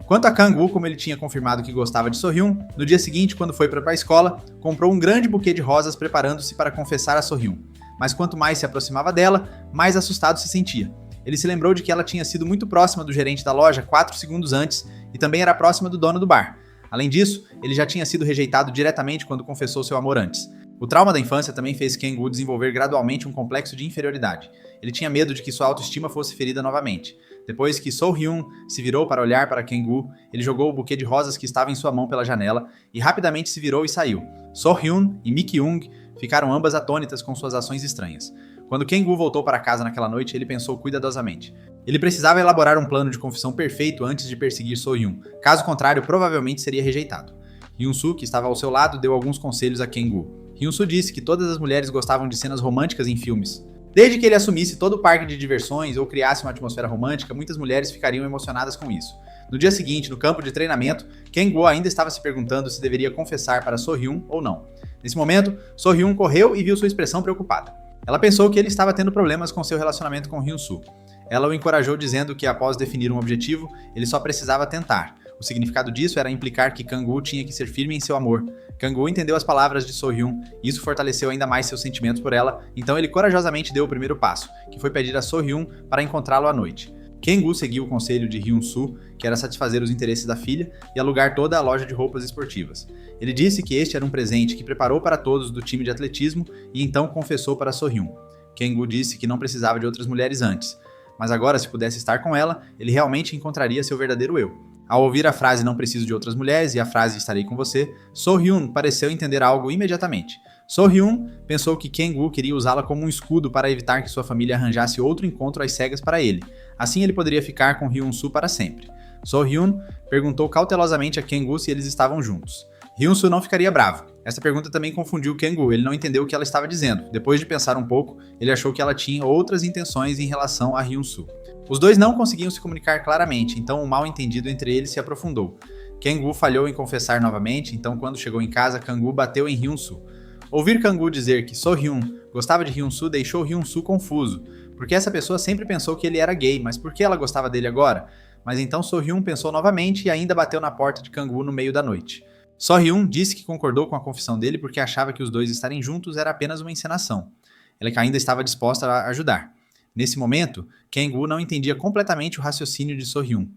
Quanto a Kang-woo, como ele tinha confirmado que gostava de Sohyun, no dia seguinte, quando foi para a escola, comprou um grande buquê de rosas preparando-se para confessar a Sohyun. Mas quanto mais se aproximava dela, mais assustado se sentia. Ele se lembrou de que ela tinha sido muito próxima do gerente da loja 4 segundos antes e também era próxima do dono do bar. Além disso, ele já tinha sido rejeitado diretamente quando confessou seu amor antes. O trauma da infância também fez Kang-woo desenvolver gradualmente um complexo de inferioridade. Ele tinha medo de que sua autoestima fosse ferida novamente. Depois que Sohyun se virou para olhar para Kang-woo, ele jogou o buquê de rosas que estava em sua mão pela janela e rapidamente se virou e saiu. Sohyun e Mi-kyung ficaram ambas atônitas com suas ações estranhas. Quando Kang-woo voltou para casa naquela noite, ele pensou cuidadosamente. Ele precisava elaborar um plano de confissão perfeito antes de perseguir Sohyun, caso contrário, provavelmente seria rejeitado. Hyun-soo, que estava ao seu lado, deu alguns conselhos a Kang-woo. Hyun-soo disse que todas as mulheres gostavam de cenas românticas em filmes. Desde que ele assumisse todo o parque de diversões ou criasse uma atmosfera romântica, muitas mulheres ficariam emocionadas com isso. No dia seguinte, no campo de treinamento, Kang-woo ainda estava se perguntando se deveria confessar para Sohyun ou não. Nesse momento, Sohyun correu e viu sua expressão preocupada. Ela pensou que ele estava tendo problemas com seu relacionamento com Hyun-soo. Ela o encorajou dizendo que após definir um objetivo, ele só precisava tentar. O significado disso era implicar que Kang-woo tinha que ser firme em seu amor. Kang-woo entendeu as palavras de Sohyun e isso fortaleceu ainda mais seus sentimentos por ela, então ele corajosamente deu o primeiro passo, que foi pedir a Sohyun para encontrá-lo à noite. Kang-woo seguiu o conselho de Hyun-soo, que era satisfazer os interesses da filha e alugar toda a loja de roupas esportivas. Ele disse que este era um presente que preparou para todos do time de atletismo e então confessou para Sohyun. Kang-woo disse que não precisava de outras mulheres antes, mas agora, se pudesse estar com ela, ele realmente encontraria seu verdadeiro eu. Ao ouvir a frase "não preciso de outras mulheres" e a frase "estarei com você", Sohyun pareceu entender algo imediatamente. Sohyun pensou que Kang-woo queria usá-la como um escudo para evitar que sua família arranjasse outro encontro às cegas para ele. Assim ele poderia ficar com Hyun-soo para sempre. Sohyun perguntou cautelosamente a Kang-woo se eles estavam juntos. Hyun-soo não ficaria bravo. Essa pergunta também confundiu Kang-woo, ele não entendeu o que ela estava dizendo. Depois de pensar um pouco, ele achou que ela tinha outras intenções em relação a Hyun-soo. Os dois não conseguiam se comunicar claramente, então o mal-entendido entre eles se aprofundou. Kang-woo falhou em confessar novamente, então quando chegou em casa, Kang-woo bateu em Hyun-soo. Ouvir Kang-woo dizer que So-hyun gostava de Hyun-soo deixou Hyun-soo confuso, porque essa pessoa sempre pensou que ele era gay, mas por que ela gostava dele agora? Mas então So-hyun pensou novamente e ainda bateu na porta de Kang-woo no meio da noite. So-hyun disse que concordou com a confissão dele porque achava que os dois estarem juntos era apenas uma encenação. Ela ainda estava disposta a ajudar. Nesse momento, Kang-woo não entendia completamente o raciocínio de So-hyun.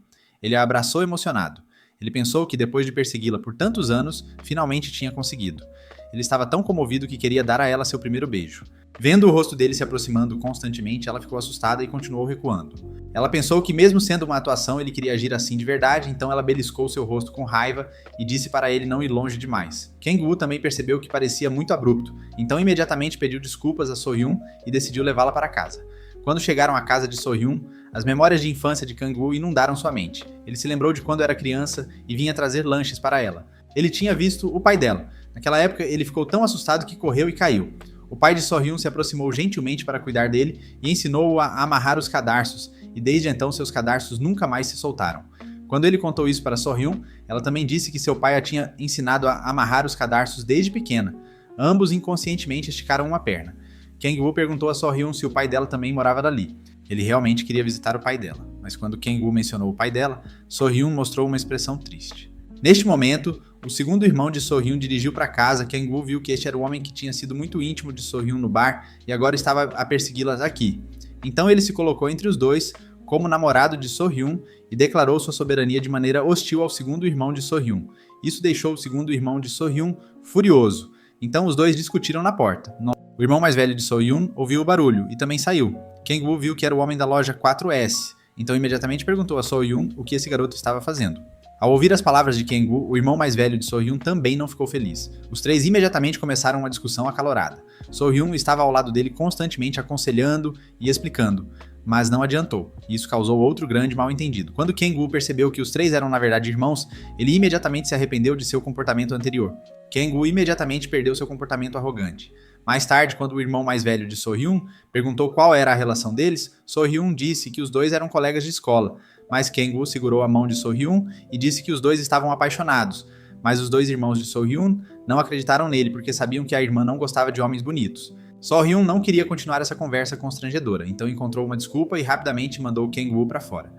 Ele a abraçou emocionado. Ele pensou que depois de persegui-la por tantos anos, finalmente tinha conseguido. Ele estava tão comovido que queria dar a ela seu primeiro beijo. Vendo o rosto dele se aproximando constantemente, ela ficou assustada e continuou recuando. Ela pensou que mesmo sendo uma atuação, ele queria agir assim de verdade, então ela beliscou seu rosto com raiva e disse para ele não ir longe demais. Kang-woo também percebeu que parecia muito abrupto, então imediatamente pediu desculpas a So-hyun e decidiu levá-la para casa. Quando chegaram à casa de So-hyun, as memórias de infância de Kang-woo inundaram sua mente. Ele se lembrou de quando era criança e vinha trazer lanches para ela. Ele tinha visto o pai dela. Naquela época, ele ficou tão assustado que correu e caiu. O pai de So-hyun se aproximou gentilmente para cuidar dele e ensinou-o a amarrar os cadarços, e desde então seus cadarços nunca mais se soltaram. Quando ele contou isso para So-hyun, ela também disse que seu pai a tinha ensinado a amarrar os cadarços desde pequena. Ambos inconscientemente esticaram uma perna. Kang-woo perguntou a So-hyun se o pai dela também morava dali. Ele realmente queria visitar o pai dela, mas quando Kang-woo mencionou o pai dela, So-hyun mostrou uma expressão triste. Neste momento, o segundo irmão de So-hyun dirigiu para casa. Kang-woo viu que este era o homem que tinha sido muito íntimo de So-hyun no bar e agora estava a persegui-las aqui. Então ele se colocou entre os dois como namorado de So-hyun e declarou sua soberania de maneira hostil ao segundo irmão de So-hyun. Isso deixou o segundo irmão de So-hyun furioso. Então os dois discutiram na porta. O irmão mais velho de So-hyun ouviu o barulho e também saiu. Kang-woo viu que era o homem da loja 4S, então imediatamente perguntou a So-hyun o que esse garoto estava fazendo. Ao ouvir as palavras de Kang-woo, o irmão mais velho de So-hyun também não ficou feliz. Os três imediatamente começaram uma discussão acalorada. So-hyun estava ao lado dele constantemente aconselhando e explicando, mas não adiantou. Isso causou outro grande mal-entendido. Quando Kang-woo percebeu que os três eram na verdade irmãos, ele imediatamente se arrependeu de seu comportamento anterior. Kang-woo imediatamente perdeu seu comportamento arrogante. Mais tarde, quando o irmão mais velho de So-hyun perguntou qual era a relação deles, So-hyun disse que os dois eram colegas de escola, mas Kang-woo segurou a mão de So-hyun e disse que os dois estavam apaixonados, mas os dois irmãos de So-hyun não acreditaram nele porque sabiam que a irmã não gostava de homens bonitos. So-hyun não queria continuar essa conversa constrangedora, então encontrou uma desculpa e rapidamente mandou Kang-woo para fora.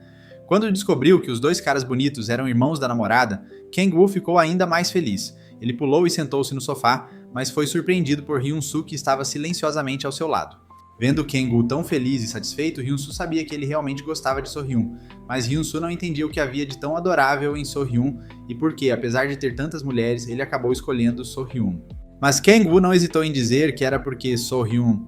Quando descobriu que os dois caras bonitos eram irmãos da namorada, Kang-woo ficou ainda mais feliz. Ele pulou e sentou-se no sofá, mas foi surpreendido por Hyun-soo, que estava silenciosamente ao seu lado. Vendo Kang-woo tão feliz e satisfeito, Hyun-soo sabia que ele realmente gostava de So-hyun, mas Hyun-soo não entendia o que havia de tão adorável em So-hyun e por que, apesar de ter tantas mulheres, ele acabou escolhendo So-hyun. Mas Kang-woo não hesitou em dizer que era porque So-hyun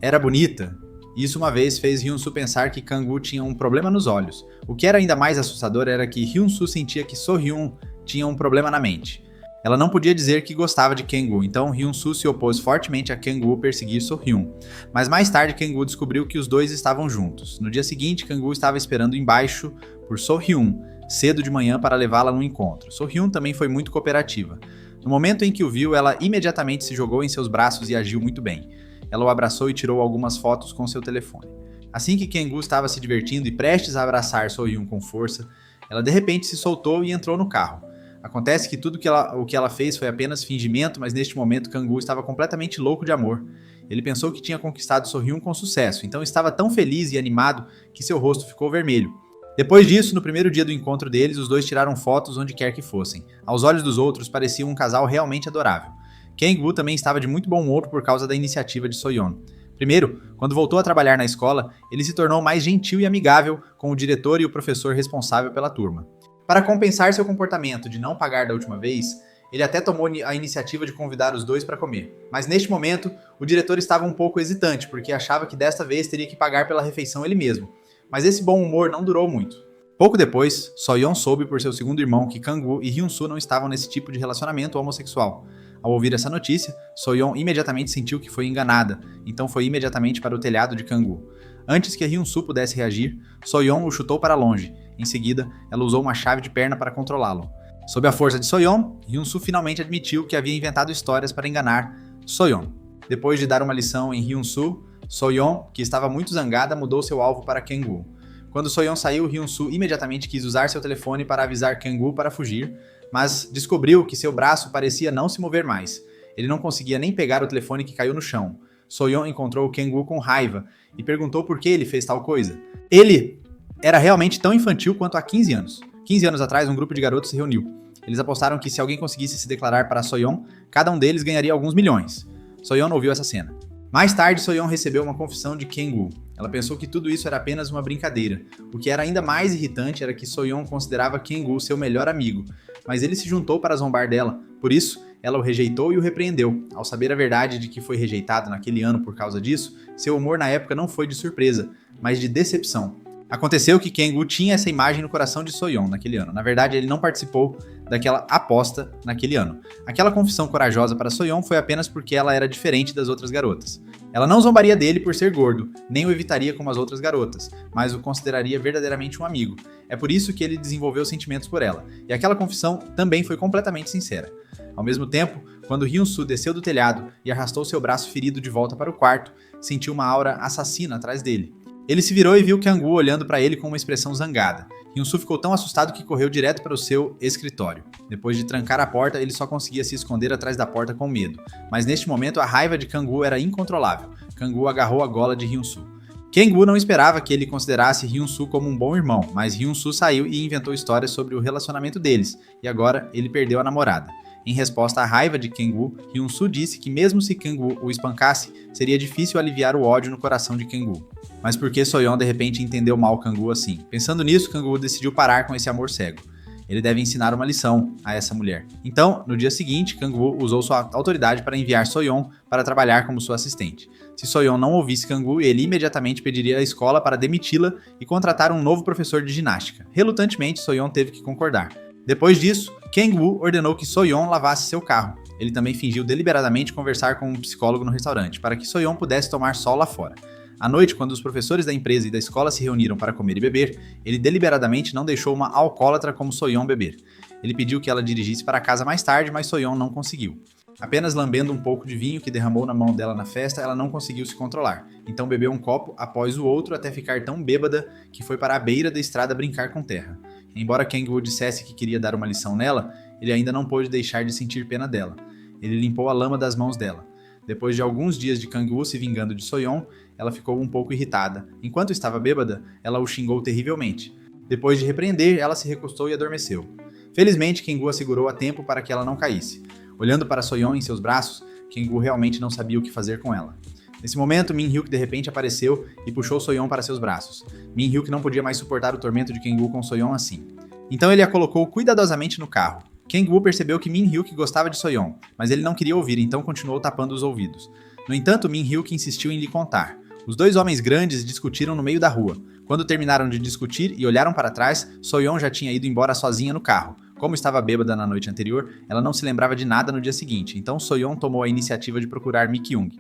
era bonita. Isso uma vez fez Hyun-soo pensar que Kang-woo tinha um problema nos olhos. O que era ainda mais assustador era que Hyun-soo sentia que So-hyun tinha um problema na mente. Ela não podia dizer que gostava de Kang-woo, então Hyun-soo se opôs fortemente a Kang-woo perseguir So-hyun. Mas mais tarde Kang-woo descobriu que os dois estavam juntos. No dia seguinte, Kang-woo estava esperando embaixo por So-hyun, cedo de manhã para levá-la no encontro. So-hyun também foi muito cooperativa. No momento em que o viu, ela imediatamente se jogou em seus braços e agiu muito bem. Ela o abraçou e tirou algumas fotos com seu telefone. Assim que Kang-woo estava se divertindo e prestes a abraçar So-hyun com força, ela de repente se soltou e entrou no carro. Acontece que tudo o que ela fez foi apenas fingimento, mas neste momento Kang-woo estava completamente louco de amor. Ele pensou que tinha conquistado So-hyun com sucesso, então estava tão feliz e animado que seu rosto ficou vermelho. Depois disso, no primeiro dia do encontro deles, os dois tiraram fotos onde quer que fossem. Aos olhos dos outros, pareciam um casal realmente adorável. Kang-woo também estava de muito bom humor por causa da iniciativa de So-yeon. Primeiro, quando voltou a trabalhar na escola, ele se tornou mais gentil e amigável com o diretor e o professor responsável pela turma. Para compensar seu comportamento de não pagar da última vez, ele até tomou a iniciativa de convidar os dois para comer. Mas neste momento, o diretor estava um pouco hesitante, porque achava que desta vez teria que pagar pela refeição ele mesmo. Mas esse bom humor não durou muito. Pouco depois, So-yeon soube por seu segundo irmão que Kang-woo e Hyun-soo não estavam nesse tipo de relacionamento homossexual. Ao ouvir essa notícia, So-yeon imediatamente sentiu que foi enganada, então foi imediatamente para o telhado de Kang-woo. Antes que Hyun-soo pudesse reagir, So-yeon o chutou para longe. Em seguida, ela usou uma chave de perna para controlá-lo. Sob a força de So-yeon, Hyun-soo finalmente admitiu que havia inventado histórias para enganar So-yeon. Depois de dar uma lição em Hyun-soo, So-yeon, que estava muito zangada, mudou seu alvo para Kang-woo. Quando Soyeon saiu, Hyun-soo imediatamente quis usar seu telefone para avisar Kang-woo para fugir, mas descobriu que seu braço parecia não se mover mais. Ele não conseguia nem pegar o telefone que caiu no chão. Soyeon encontrou Kang-woo com raiva e perguntou por que ele fez tal coisa. Ele era realmente tão infantil quanto há 15 anos. 15 anos atrás, um grupo de garotos se reuniu. Eles apostaram que se alguém conseguisse se declarar para Soyeon, cada um deles ganharia alguns milhões. Soyeon ouviu essa cena. Mais tarde, Soyeon recebeu uma confissão de Kang-woo. Ela pensou que tudo isso era apenas uma brincadeira. O que era ainda mais irritante era que Soyeon considerava Kang-woo seu melhor amigo, mas ele se juntou para zombar dela. Por isso, ela o rejeitou e o repreendeu. Ao saber a verdade de que foi rejeitado naquele ano por causa disso, seu humor na época não foi de surpresa, mas de decepção. Aconteceu que Kang-woo tinha essa imagem no coração de Soyeon naquele ano. Na verdade, ele não participou daquela aposta naquele ano. Aquela confissão corajosa para Soyeon foi apenas porque ela era diferente das outras garotas. Ela não zombaria dele por ser gordo, nem o evitaria como as outras garotas, mas o consideraria verdadeiramente um amigo. É por isso que ele desenvolveu sentimentos por ela. E aquela confissão também foi completamente sincera. Ao mesmo tempo, quando Hyun-soo desceu do telhado e arrastou seu braço ferido de volta para o quarto, sentiu uma aura assassina atrás dele. Ele se virou e viu Kang-woo olhando para ele com uma expressão zangada. Hyun-soo ficou tão assustado que correu direto para o seu escritório. Depois de trancar a porta, ele só conseguia se esconder atrás da porta com medo. Mas neste momento, a raiva de Kang-woo era incontrolável. Kang-woo agarrou a gola de Hyun-soo. Kang-woo não esperava que ele considerasse Hyun-soo como um bom irmão, mas Hyun-soo saiu e inventou histórias sobre o relacionamento deles, e agora ele perdeu a namorada. Em resposta à raiva de Kang-woo, Hyun-soo disse que mesmo se Kang-woo o espancasse, seria difícil aliviar o ódio no coração de Kang-woo. Mas por que Soyeon de repente entendeu mal Kang-woo assim? Pensando nisso, Kang-woo decidiu parar com esse amor cego. Ele deve ensinar uma lição a essa mulher. Então, no dia seguinte, Kang-woo usou sua autoridade para enviar Soyeon para trabalhar como sua assistente. Se Soyeon não ouvisse Kang-woo, ele imediatamente pediria à escola para demiti-la e contratar um novo professor de ginástica. Relutantemente, Soyeon teve que concordar. Depois disso, Kang-woo ordenou que Soyeon lavasse seu carro. Ele também fingiu deliberadamente conversar com um psicólogo no restaurante, para que Soyeon pudesse tomar sol lá fora. À noite, quando os professores da empresa e da escola se reuniram para comer e beber, ele deliberadamente não deixou uma alcoólatra como Soyeon beber. Ele pediu que ela dirigisse para casa mais tarde, mas Soyeon não conseguiu. Apenas lambendo um pouco de vinho que derramou na mão dela na festa, ela não conseguiu se controlar. Então bebeu um copo após o outro até ficar tão bêbada que foi para a beira da estrada brincar com terra. Embora Kang-woo dissesse que queria dar uma lição nela, ele ainda não pôde deixar de sentir pena dela. Ele limpou a lama das mãos dela. Depois de alguns dias de Kang-woo se vingando de Soyeon, ela ficou um pouco irritada. Enquanto estava bêbada, ela o xingou terrivelmente. Depois de repreender, ela se recostou e adormeceu. Felizmente, Kang-woo a segurou a tempo para que ela não caísse. Olhando para Soyeon em seus braços, Kang-woo realmente não sabia o que fazer com ela. Nesse momento, Min-hyuk de repente apareceu e puxou Soyeon para seus braços. Min-hyuk não podia mais suportar o tormento de Kang-woo com Soyeon assim. Então ele a colocou cuidadosamente no carro. Kang-woo percebeu que Min-hyuk gostava de Soyeon, mas ele não queria ouvir, então continuou tapando os ouvidos. No entanto, Min-hyuk insistiu em lhe contar. Os dois homens grandes discutiram no meio da rua. Quando terminaram de discutir e olharam para trás, Soyeon já tinha ido embora sozinha no carro. Como estava bêbada na noite anterior, ela não se lembrava de nada no dia seguinte, então Soyeon tomou a iniciativa de procurar Mi-kyung.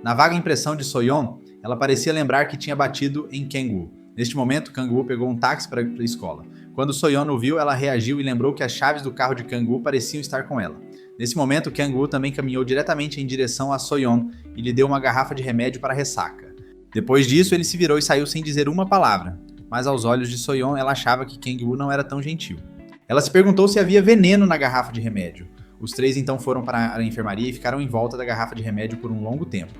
Na vaga impressão de Soyeon, ela parecia lembrar que tinha batido em Kang-woo. Neste momento, Kang-woo pegou um táxi para a escola. Quando Soyeon o viu, ela reagiu e lembrou que as chaves do carro de Kang-woo pareciam estar com ela. Nesse momento, Kang-woo também caminhou diretamente em direção a Soyeon e lhe deu uma garrafa de remédio para ressaca. Depois disso, ele se virou e saiu sem dizer uma palavra, mas aos olhos de Soyeon, ela achava que Kang-woo não era tão gentil. Ela se perguntou se havia veneno na garrafa de remédio. Os três então foram para a enfermaria e ficaram em volta da garrafa de remédio por um longo tempo.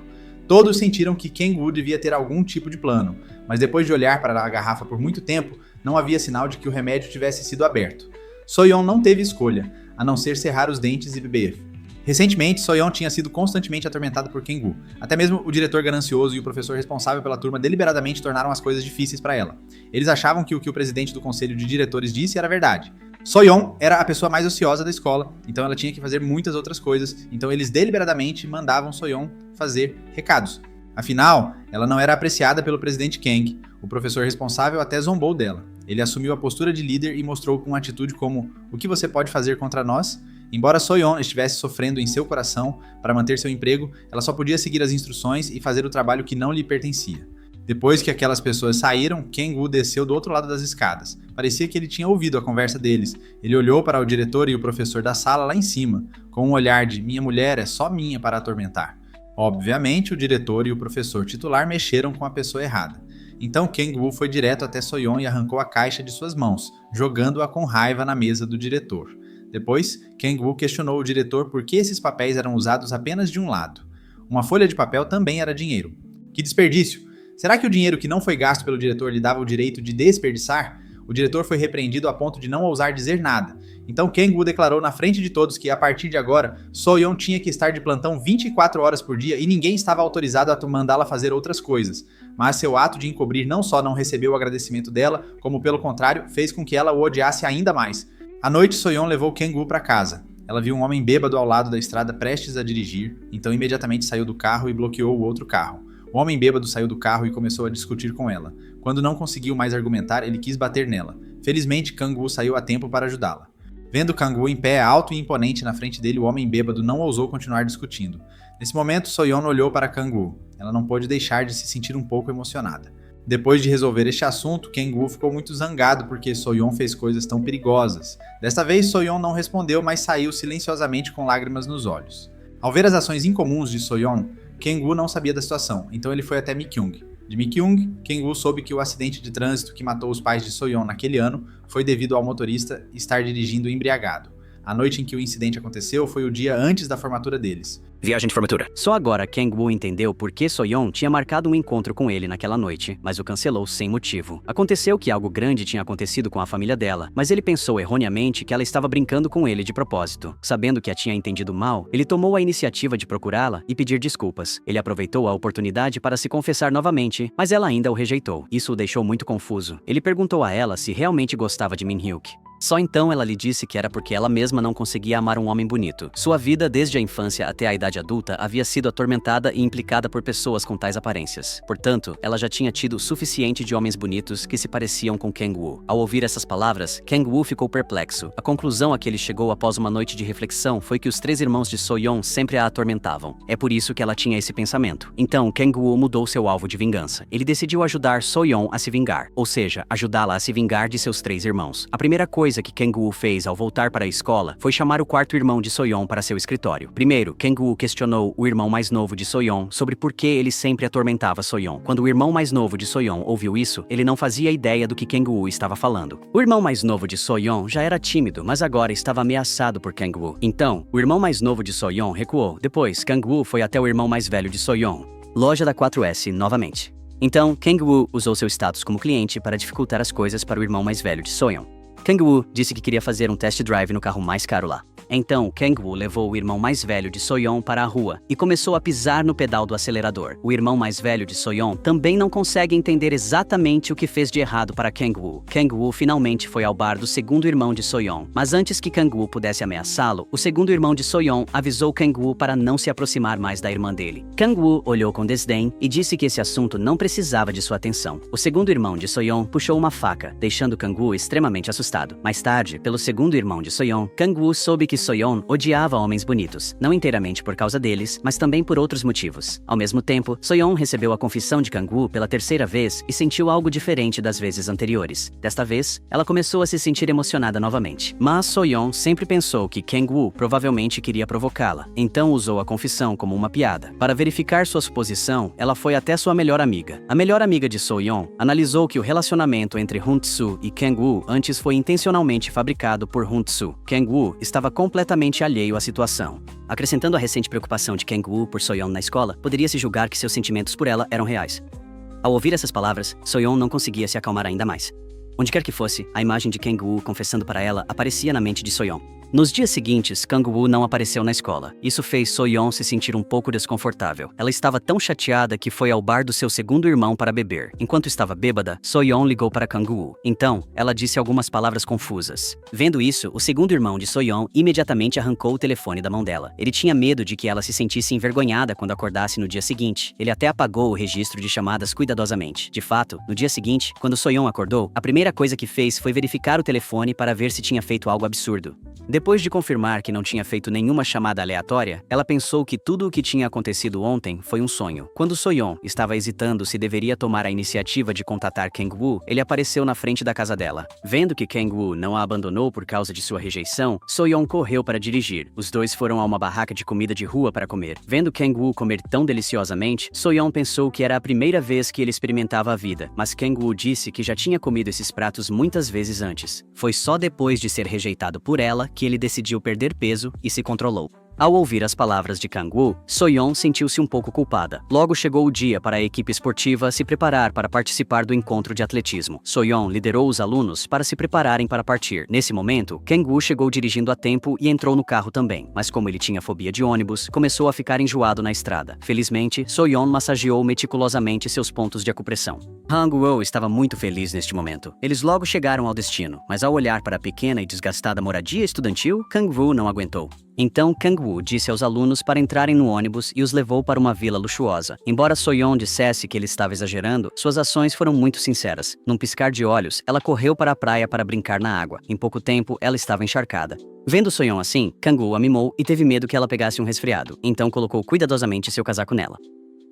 Todos sentiram que Kang-woo devia ter algum tipo de plano, mas depois de olhar para a garrafa por muito tempo, não havia sinal de que o remédio tivesse sido aberto. Soyeon não teve escolha, a não ser cerrar os dentes e beber. Recentemente, Soyeon tinha sido constantemente atormentada por Kang-woo. Até mesmo o diretor ganancioso e o professor responsável pela turma deliberadamente tornaram as coisas difíceis para ela. Eles achavam que o presidente do conselho de diretores disse era verdade. Soyeon era a pessoa mais ociosa da escola, então ela tinha que fazer muitas outras coisas, então eles deliberadamente mandavam Soyeon fazer recados. Afinal, ela não era apreciada pelo presidente Kang. O professor responsável até zombou dela. Ele assumiu a postura de líder e mostrou com atitude como: "O que você pode fazer contra nós?" Embora Soyeon estivesse sofrendo em seu coração para manter seu emprego, ela só podia seguir as instruções e fazer o trabalho que não lhe pertencia. Depois que aquelas pessoas saíram, Kang-woo desceu do outro lado das escadas. Parecia que ele tinha ouvido a conversa deles. Ele olhou para o diretor e o professor da sala lá em cima, com um olhar de "minha mulher é só minha para atormentar". Obviamente, o diretor e o professor titular mexeram com a pessoa errada. Então Kang-woo foi direto até Soyeon e arrancou a caixa de suas mãos, jogando-a com raiva na mesa do diretor. Depois, Kang-woo questionou o diretor por que esses papéis eram usados apenas de um lado. Uma folha de papel também era dinheiro. Que desperdício! Será que o dinheiro que não foi gasto pelo diretor lhe dava o direito de desperdiçar? O diretor foi repreendido a ponto de não ousar dizer nada. Então Kang-woo declarou na frente de todos que, a partir de agora, Soyeon tinha que estar de plantão 24 horas por dia e ninguém estava autorizado a mandá-la fazer outras coisas. Mas seu ato de encobrir não só não recebeu o agradecimento dela, como pelo contrário, fez com que ela o odiasse ainda mais. À noite, Soyeon levou Kang-woo para casa. Ela viu um homem bêbado ao lado da estrada prestes a dirigir, então imediatamente saiu do carro e bloqueou o outro carro. O homem bêbado saiu do carro e começou a discutir com ela. Quando não conseguiu mais argumentar, ele quis bater nela. Felizmente, Kang-woo saiu a tempo para ajudá-la. Vendo Kang-woo em pé alto e imponente na frente dele, o homem bêbado não ousou continuar discutindo. Nesse momento, Soyeon olhou para Kang-woo. Ela não pôde deixar de se sentir um pouco emocionada. Depois de resolver este assunto, Kang-woo ficou muito zangado porque Soyeon fez coisas tão perigosas. Desta vez, Soyeon não respondeu, mas saiu silenciosamente com lágrimas nos olhos. Ao ver as ações incomuns de Soyeon, Kang-woo não sabia da situação, então ele foi até Mi-kyung. De Mi-kyung, Kang-woo soube que o acidente de trânsito que matou os pais de Soyeon naquele ano foi devido ao motorista estar dirigindo embriagado. A noite em que o incidente aconteceu foi o dia antes da formatura deles. Viagem de formatura. Só agora Kang-woo entendeu por que Soyeon tinha marcado um encontro com ele naquela noite, mas o cancelou sem motivo. Aconteceu que algo grande tinha acontecido com a família dela, mas ele pensou erroneamente que ela estava brincando com ele de propósito. Sabendo que a tinha entendido mal, ele tomou a iniciativa de procurá-la e pedir desculpas. Ele aproveitou a oportunidade para se confessar novamente, mas ela ainda o rejeitou. Isso o deixou muito confuso. Ele perguntou a ela se realmente gostava de Min-hyuk. Só então ela lhe disse que era porque ela mesma não conseguia amar um homem bonito. Sua vida, desde a infância até a idade adulta, havia sido atormentada e implicada por pessoas com tais aparências. Portanto, ela já tinha tido o suficiente de homens bonitos que se pareciam com Kang-woo. Ao ouvir essas palavras, Kang-woo ficou perplexo. A conclusão a que ele chegou após uma noite de reflexão foi que os 3 irmãos de Soyeon sempre a atormentavam. É por isso que ela tinha esse pensamento. Então, Kang-woo mudou seu alvo de vingança. Ele decidiu ajudar Soyeon a se vingar, ou seja, ajudá-la a se vingar de seus 3 irmãos. A primeira coisa que Kang-woo fez ao voltar para a escola foi chamar o 4º irmão de Soyeon para seu escritório. Primeiro, Kang-woo questionou o irmão mais novo de Soyeon sobre por que ele sempre atormentava Soyeon. Quando o irmão mais novo de Soyeon ouviu isso, ele não fazia ideia do que Kang-woo estava falando. O irmão mais novo de Soyeon já era tímido, mas agora estava ameaçado por Kang-woo. Então, o irmão mais novo de Soyeon recuou. Depois, Kang-woo foi até o irmão mais velho de Soyeon. Loja da 4S novamente. Então, Kang-woo usou seu status como cliente para dificultar as coisas para o irmão mais velho de Soyeon. Kang-woo disse que queria fazer um test drive no carro mais caro lá. Então, Kang-woo levou o irmão mais velho de Soyeon para a rua e começou a pisar no pedal do acelerador. O irmão mais velho de Soyeon também não consegue entender exatamente o que fez de errado para Kang-woo. Kang-woo finalmente foi ao bar do 2º irmão de Soyeon, mas antes que Kang-woo pudesse ameaçá-lo, o 2º irmão de Soyeon avisou Kang-woo para não se aproximar mais da irmã dele. Kang-woo olhou com desdém e disse que esse assunto não precisava de sua atenção. O 2º irmão de Soyeon puxou uma faca, deixando Kang-woo extremamente assustado. Mais tarde, pelo 2º irmão de Soyeon, Kang-woo soube que Soyeon odiava homens bonitos, não inteiramente por causa deles, mas também por outros motivos. Ao mesmo tempo, Soyeon recebeu a confissão de Kang-woo pela 3ª vez e sentiu algo diferente das vezes anteriores. Desta vez, ela começou a se sentir emocionada novamente. Mas Soyeon sempre pensou que Kang-woo provavelmente queria provocá-la, então usou a confissão como uma piada. Para verificar sua suposição, ela foi até sua melhor amiga. A melhor amiga de Soyeon analisou que o relacionamento entre Huntsu e Kang-woo antes foi intencionalmente fabricado por Huntsu. Kang-woo estava completamente alheio à situação. Acrescentando a recente preocupação de Kang-woo por Soyeon na escola, poderia-se julgar que seus sentimentos por ela eram reais. Ao ouvir essas palavras, Soyeon não conseguia se acalmar ainda mais. Onde quer que fosse, a imagem de Kang-woo confessando para ela aparecia na mente de Soyeon. Nos dias seguintes, Kang-woo não apareceu na escola. Isso fez Soyeon se sentir um pouco desconfortável. Ela estava tão chateada que foi ao bar do seu 2º irmão para beber. Enquanto estava bêbada, Soyeon ligou para Kang-woo. Então, ela disse algumas palavras confusas. Vendo isso, o 2º irmão de Soyeon imediatamente arrancou o telefone da mão dela. Ele tinha medo de que ela se sentisse envergonhada quando acordasse no dia seguinte. Ele até apagou o registro de chamadas cuidadosamente. De fato, no dia seguinte, quando Soyeon acordou, a primeira primeira coisa que fez foi verificar o telefone para ver se tinha feito algo absurdo. Depois de confirmar que não tinha feito nenhuma chamada aleatória, ela pensou que tudo o que tinha acontecido ontem foi um sonho. Quando So-yeon estava hesitando se deveria tomar a iniciativa de contatar Kang-woo, ele apareceu na frente da casa dela. Vendo que Kang-woo não a abandonou por causa de sua rejeição, So-yeon correu para dirigir. Os dois foram a uma barraca de comida de rua para comer. Vendo Kang-woo comer tão deliciosamente, So-yeon pensou que era a primeira vez que ele experimentava a vida, mas Kang-woo disse que já tinha comido esses pratos muitas vezes antes. Foi só depois de ser rejeitado por ela que ele decidiu perder peso e se controlou. Ao ouvir as palavras de Kang-woo, So-yeon sentiu-se um pouco culpada. Logo chegou o dia para a equipe esportiva se preparar para participar do encontro de atletismo. So-yeon liderou os alunos para se prepararem para partir. Nesse momento, Kang-woo chegou dirigindo a tempo e entrou no carro também, mas como ele tinha fobia de ônibus, começou a ficar enjoado na estrada. Felizmente, So-yeon massageou meticulosamente seus pontos de acupressão. Kang-woo estava muito feliz neste momento. Eles logo chegaram ao destino, mas ao olhar para a pequena e desgastada moradia estudantil, Kang-woo não aguentou. Então, Kang-woo disse aos alunos para entrarem no ônibus e os levou para uma vila luxuosa. Embora So-yeon dissesse que ele estava exagerando, suas ações foram muito sinceras. Num piscar de olhos, ela correu para a praia para brincar na água. Em pouco tempo, ela estava encharcada. Vendo So-yeon assim, Kang-woo a mimou e teve medo que ela pegasse um resfriado, então colocou cuidadosamente seu casaco nela.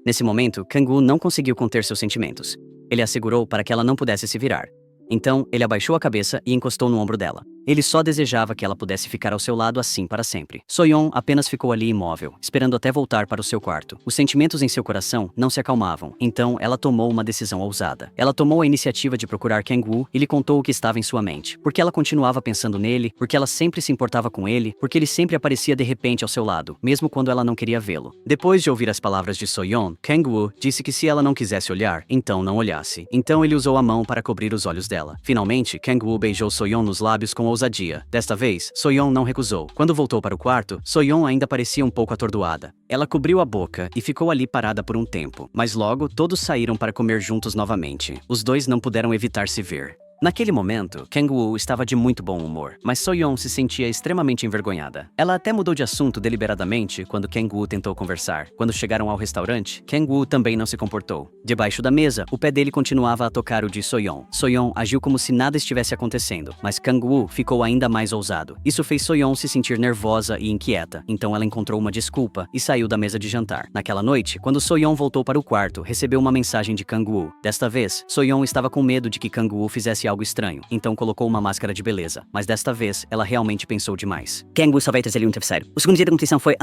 Nesse momento, Kang-woo não conseguiu conter seus sentimentos. Ele a segurou para que ela não pudesse se virar. Então, ele abaixou a cabeça e encostou no ombro dela. Ele só desejava que ela pudesse ficar ao seu lado assim para sempre. So-yeon apenas ficou ali imóvel, esperando até voltar para o seu quarto. Os sentimentos em seu coração não se acalmavam, então ela tomou uma decisão ousada. Ela tomou a iniciativa de procurar Kang-woo e lhe contou o que estava em sua mente. Porque ela continuava pensando nele, porque ela sempre se importava com ele, porque ele sempre aparecia de repente ao seu lado, mesmo quando ela não queria vê-lo. Depois de ouvir as palavras de So-yeon, Kang-woo disse que se ela não quisesse olhar, então não olhasse. Então ele usou a mão para cobrir os olhos dela. Finalmente, Kang-woo beijou So-yeon nos lábios com ousadia. Desta vez, So-yeon não recusou. Quando voltou para o quarto, So-yeon ainda parecia um pouco atordoada. Ela cobriu a boca e ficou ali parada por um tempo, mas logo todos saíram para comer juntos novamente. Os dois não puderam evitar se ver. Naquele momento, Kang-woo estava de muito bom humor, mas So-yeon se sentia extremamente envergonhada. Ela até mudou de assunto deliberadamente quando Kang-woo tentou conversar. Quando chegaram ao restaurante, Kang-woo também não se comportou. Debaixo da mesa, o pé dele continuava a tocar o de So-yeon. So-yeon agiu como se nada estivesse acontecendo, mas Kang-woo ficou ainda mais ousado. Isso fez So-yeon se sentir nervosa e inquieta, então ela encontrou uma desculpa e saiu da mesa de jantar. Naquela noite, quando So-yeon voltou para o quarto, recebeu uma mensagem de Kang-woo. Desta vez, So-yeon estava com medo de que Kang-woo fizesse algo estranho, então colocou uma máscara de beleza. Mas desta vez, ela realmente pensou demais. Kang-woo só vai trazer-lhe um travesseiro. O segundo dia da competição foi,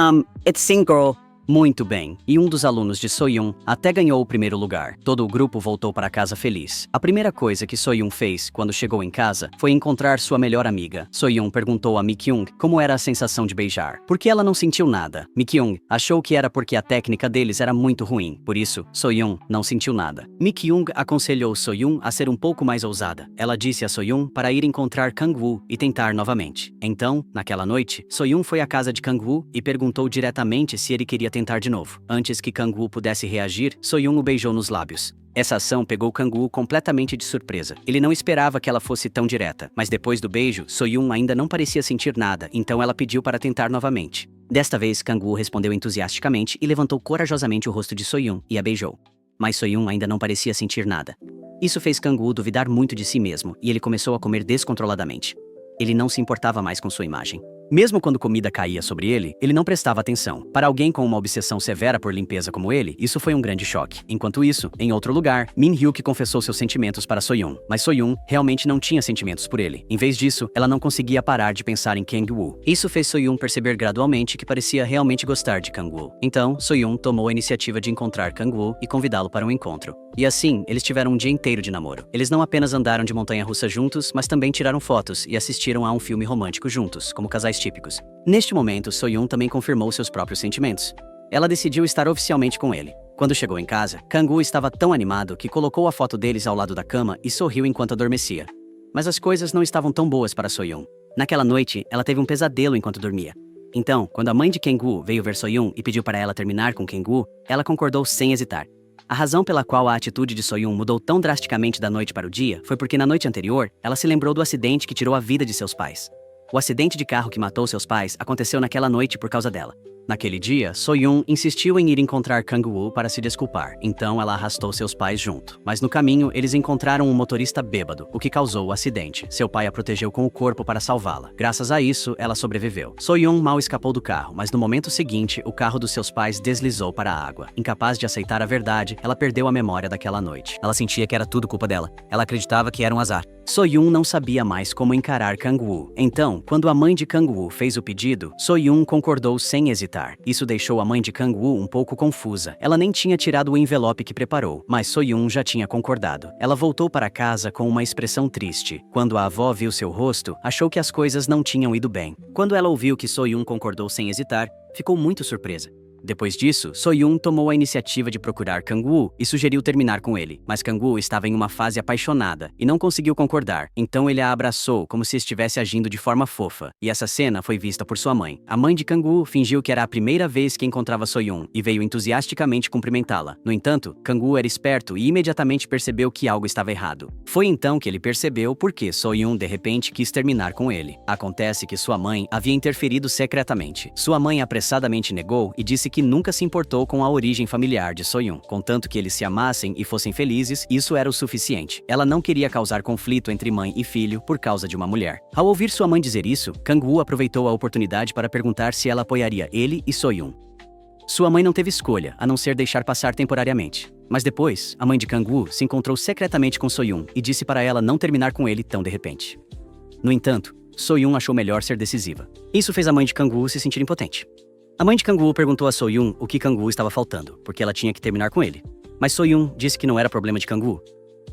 it's sing girl. Muito bem, e um dos alunos de So-yeon até ganhou o primeiro lugar. Todo o grupo voltou para casa feliz. A primeira coisa que So-yeon fez quando chegou em casa foi encontrar sua melhor amiga. So-yeon perguntou a Mi-kyung como era a sensação de beijar, porque ela não sentiu nada. Mi-kyung achou que era porque a técnica deles era muito ruim, por isso, So-yeon não sentiu nada. Mi-kyung aconselhou So-yeon a ser um pouco mais ousada. Ela disse a So-yeon para ir encontrar Kang-woo e tentar novamente. Então, naquela noite, So-yeon foi à casa de Kang-woo e perguntou diretamente se ele queria tentar de novo. Antes que Kang-woo pudesse reagir, So-yeon o beijou nos lábios. Essa ação pegou Kang-woo completamente de surpresa. Ele não esperava que ela fosse tão direta, mas depois do beijo, So-yeon ainda não parecia sentir nada, então ela pediu para tentar novamente. Desta vez, Kang-woo respondeu entusiasticamente e levantou corajosamente o rosto de So-yeon e a beijou. Mas So-yeon ainda não parecia sentir nada. Isso fez Kang-woo duvidar muito de si mesmo e ele começou a comer descontroladamente. Ele não se importava mais com sua imagem. Mesmo quando comida caía sobre ele, ele não prestava atenção. Para alguém com uma obsessão severa por limpeza como ele, isso foi um grande choque. Enquanto isso, em outro lugar, Min-hyuk confessou seus sentimentos para So-yeon, mas So-yeon realmente não tinha sentimentos por ele. Em vez disso, ela não conseguia parar de pensar em Kang-woo. Isso fez So-yeon perceber gradualmente que parecia realmente gostar de Kang-woo. Então, So-yeon tomou a iniciativa de encontrar Kang-woo e convidá-lo para um encontro. E assim, eles tiveram um dia inteiro de namoro. Eles não apenas andaram de montanha-russa juntos, mas também tiraram fotos e assistiram a um filme romântico juntos, como casais típicos. Neste momento, So-yeon também confirmou seus próprios sentimentos. Ela decidiu estar oficialmente com ele. Quando chegou em casa, Kang-woo estava tão animado que colocou a foto deles ao lado da cama e sorriu enquanto adormecia. Mas as coisas não estavam tão boas para So-yeon. Naquela noite, ela teve um pesadelo enquanto dormia. Então, quando a mãe de Kang-woo veio ver So-yeon e pediu para ela terminar com Kang-woo, ela concordou sem hesitar. A razão pela qual a atitude de So-yeon mudou tão drasticamente da noite para o dia foi porque na noite anterior, ela se lembrou do acidente que tirou a vida de seus pais. O acidente de carro que matou seus pais aconteceu naquela noite por causa dela. Naquele dia, So-yoon insistiu em ir encontrar Kang-woo para se desculpar, então ela arrastou seus pais junto. Mas no caminho, eles encontraram um motorista bêbado, o que causou o acidente. Seu pai a protegeu com o corpo para salvá-la. Graças a isso, ela sobreviveu. So-yoon mal escapou do carro, mas no momento seguinte, o carro dos seus pais deslizou para a água. Incapaz de aceitar a verdade, ela perdeu a memória daquela noite. Ela sentia que era tudo culpa dela. Ela acreditava que era um azar. So-yoon não sabia mais como encarar Kang-woo. Então, quando a mãe de Kang-woo fez o pedido, So-yoon concordou sem hesitar. Isso deixou a mãe de Kang-woo um pouco confusa. Ela nem tinha tirado o envelope que preparou, mas So-yoon já tinha concordado. Ela voltou para casa com uma expressão triste. Quando a avó viu seu rosto, achou que as coisas não tinham ido bem. Quando ela ouviu que So-yoon concordou sem hesitar, ficou muito surpresa. Depois disso, So-yoon tomou a iniciativa de procurar Kang-woo e sugeriu terminar com ele, mas Kang-woo estava em uma fase apaixonada e não conseguiu concordar, então ele a abraçou como se estivesse agindo de forma fofa, e essa cena foi vista por sua mãe. A mãe de Kang-woo fingiu que era a primeira vez que encontrava So-yoon e veio entusiasticamente cumprimentá-la. No entanto, Kang-woo era esperto e imediatamente percebeu que algo estava errado. Foi então que ele percebeu por que So-yoon de repente quis terminar com ele. Acontece que sua mãe havia interferido secretamente. Sua mãe apressadamente negou e disse que nunca se importou com a origem familiar de So-yoon. Contanto que eles se amassem e fossem felizes, isso era o suficiente. Ela não queria causar conflito entre mãe e filho por causa de uma mulher. Ao ouvir sua mãe dizer isso, Kang-woo aproveitou a oportunidade para perguntar se ela apoiaria ele e So-yoon. Sua mãe não teve escolha, a não ser deixar passar temporariamente. Mas depois, a mãe de Kang-woo se encontrou secretamente com So-yoon e disse para ela não terminar com ele tão de repente. No entanto, So-yoon achou melhor ser decisiva. Isso fez a mãe de Kang-woo se sentir impotente. A mãe de Kang-woo perguntou a So-yoon o que Kang-woo estava faltando, porque ela tinha que terminar com ele. Mas So-yoon disse que não era problema de Kang-woo.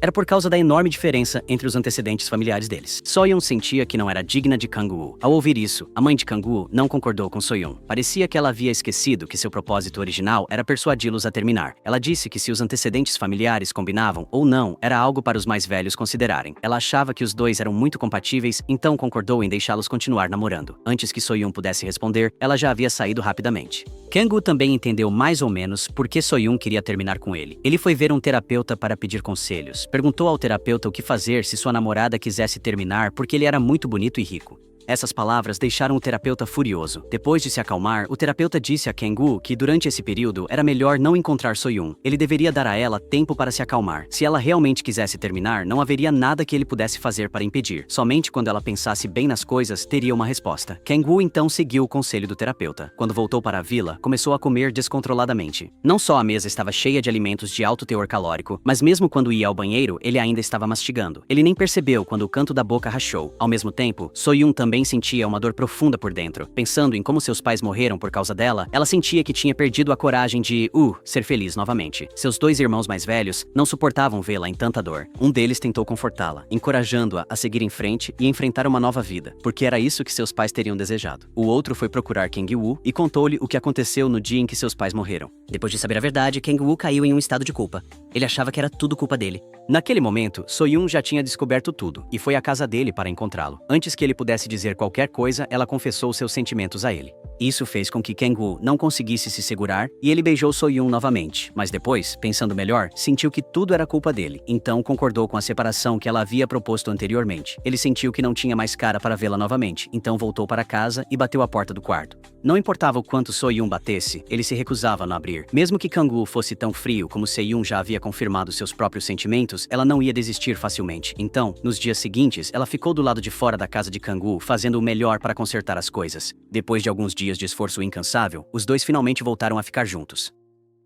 Era por causa da enorme diferença entre os antecedentes familiares deles. So-yoon sentia que não era digna de Kang-woo. Ao ouvir isso, a mãe de Kang-woo não concordou com So-yoon. Parecia que ela havia esquecido que seu propósito original era persuadi-los a terminar. Ela disse que se os antecedentes familiares combinavam ou não, era algo para os mais velhos considerarem. Ela achava que os dois eram muito compatíveis, então concordou em deixá-los continuar namorando. Antes que So-yoon pudesse responder, ela já havia saído rapidamente. Kang-woo também entendeu mais ou menos por que So-yoon queria terminar com ele. Ele foi ver um terapeuta para pedir conselhos. Perguntou ao terapeuta o que fazer se sua namorada quisesse terminar porque ele era muito bonito e rico. Essas palavras deixaram o terapeuta furioso. Depois de se acalmar, o terapeuta disse a Kang-woo que durante esse período era melhor não encontrar So-yoon. Ele deveria dar a ela tempo para se acalmar. Se ela realmente quisesse terminar, não haveria nada que ele pudesse fazer para impedir. Somente quando ela pensasse bem nas coisas, teria uma resposta. Kang-woo então seguiu o conselho do terapeuta. Quando voltou para a vila, começou a comer descontroladamente. Não só a mesa estava cheia de alimentos de alto teor calórico, mas mesmo quando ia ao banheiro, ele ainda estava mastigando. Ele nem percebeu quando o canto da boca rachou. Ao mesmo tempo, So-yoon também sentia uma dor profunda por dentro. Pensando em como seus pais morreram por causa dela, ela sentia que tinha perdido a coragem de, ser feliz novamente. Seus dois irmãos mais velhos não suportavam vê-la em tanta dor. Um deles tentou confortá-la, encorajando-a a seguir em frente e enfrentar uma nova vida, porque era isso que seus pais teriam desejado. O outro foi procurar Kang-woo e contou-lhe o que aconteceu no dia em que seus pais morreram. Depois de saber a verdade, Kang-woo caiu em um estado de culpa. Ele achava que era tudo culpa dele. Naquele momento, So-yoon já tinha descoberto tudo e foi à casa dele para encontrá-lo. Antes que ele pudesse dizer qualquer coisa, ela confessou seus sentimentos a ele. Isso fez com que Kang-woo não conseguisse se segurar e ele beijou So-yoon novamente. Mas depois, pensando melhor, sentiu que tudo era culpa dele. Então concordou com a separação que ela havia proposto anteriormente. Ele sentiu que não tinha mais cara para vê-la novamente, então voltou para casa e bateu a porta do quarto. Não importava o quanto So-yoon batesse, ele se recusava a não abrir. Mesmo que Kang-woo fosse tão frio como Se-yoon já havia confirmado seus próprios sentimentos, ela não ia desistir facilmente. Então, nos dias seguintes, ela ficou do lado de fora da casa de Kang-woo, fazendo o melhor para consertar as coisas. Depois de alguns dias de esforço incansável, os dois finalmente voltaram a ficar juntos.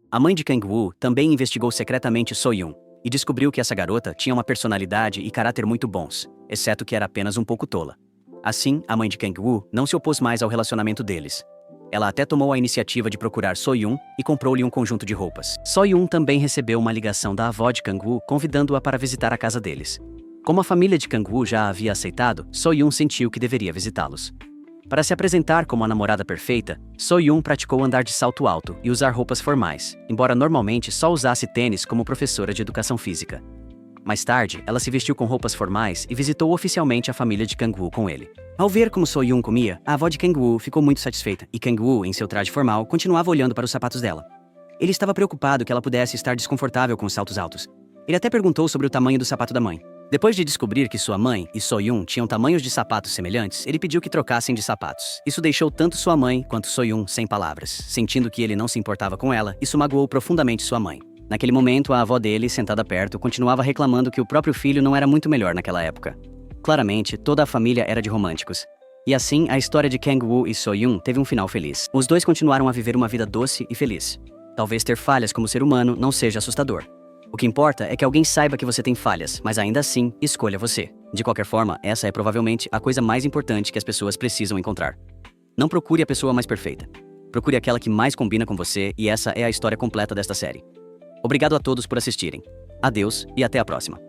A mãe de Kang-woo também investigou secretamente So-yoon e descobriu que essa garota tinha uma personalidade e caráter muito bons, exceto que era apenas um pouco tola. Assim, a mãe de Kang-woo não se opôs mais ao relacionamento deles. Ela até tomou a iniciativa de procurar So-yoon e comprou-lhe um conjunto de roupas. So-yoon também recebeu uma ligação da avó de Kang-woo convidando-a para visitar a casa deles. Como a família de Kang-woo já a havia aceitado, So-yoon sentiu que deveria visitá-los. Para se apresentar como a namorada perfeita, So-yoon praticou andar de salto alto e usar roupas formais, embora normalmente só usasse tênis como professora de educação física. Mais tarde, ela se vestiu com roupas formais e visitou oficialmente a família de Kang-woo com ele. Ao ver como So-yoon comia, a avó de Kang-woo ficou muito satisfeita, e Kang-woo, em seu traje formal, continuava olhando para os sapatos dela. Ele estava preocupado que ela pudesse estar desconfortável com os saltos altos. Ele até perguntou sobre o tamanho do sapato da mãe. Depois de descobrir que sua mãe e Soyun tinham tamanhos de sapatos semelhantes, ele pediu que trocassem de sapatos. Isso deixou tanto sua mãe quanto Soyun sem palavras. Sentindo que ele não se importava com ela, isso magoou profundamente sua mãe. Naquele momento, a avó dele, sentada perto, continuava reclamando que o próprio filho não era muito melhor naquela época. Claramente, toda a família era de românticos. E assim, a história de Kang-woo e Soyun teve um final feliz. Os dois continuaram a viver uma vida doce e feliz. Talvez ter falhas como ser humano não seja assustador. O que importa é que alguém saiba que você tem falhas, mas ainda assim, escolha você. De qualquer forma, essa é provavelmente a coisa mais importante que as pessoas precisam encontrar. Não procure a pessoa mais perfeita. Procure aquela que mais combina com você, e essa é a história completa desta série. Obrigado a todos por assistirem. Adeus e até a próxima.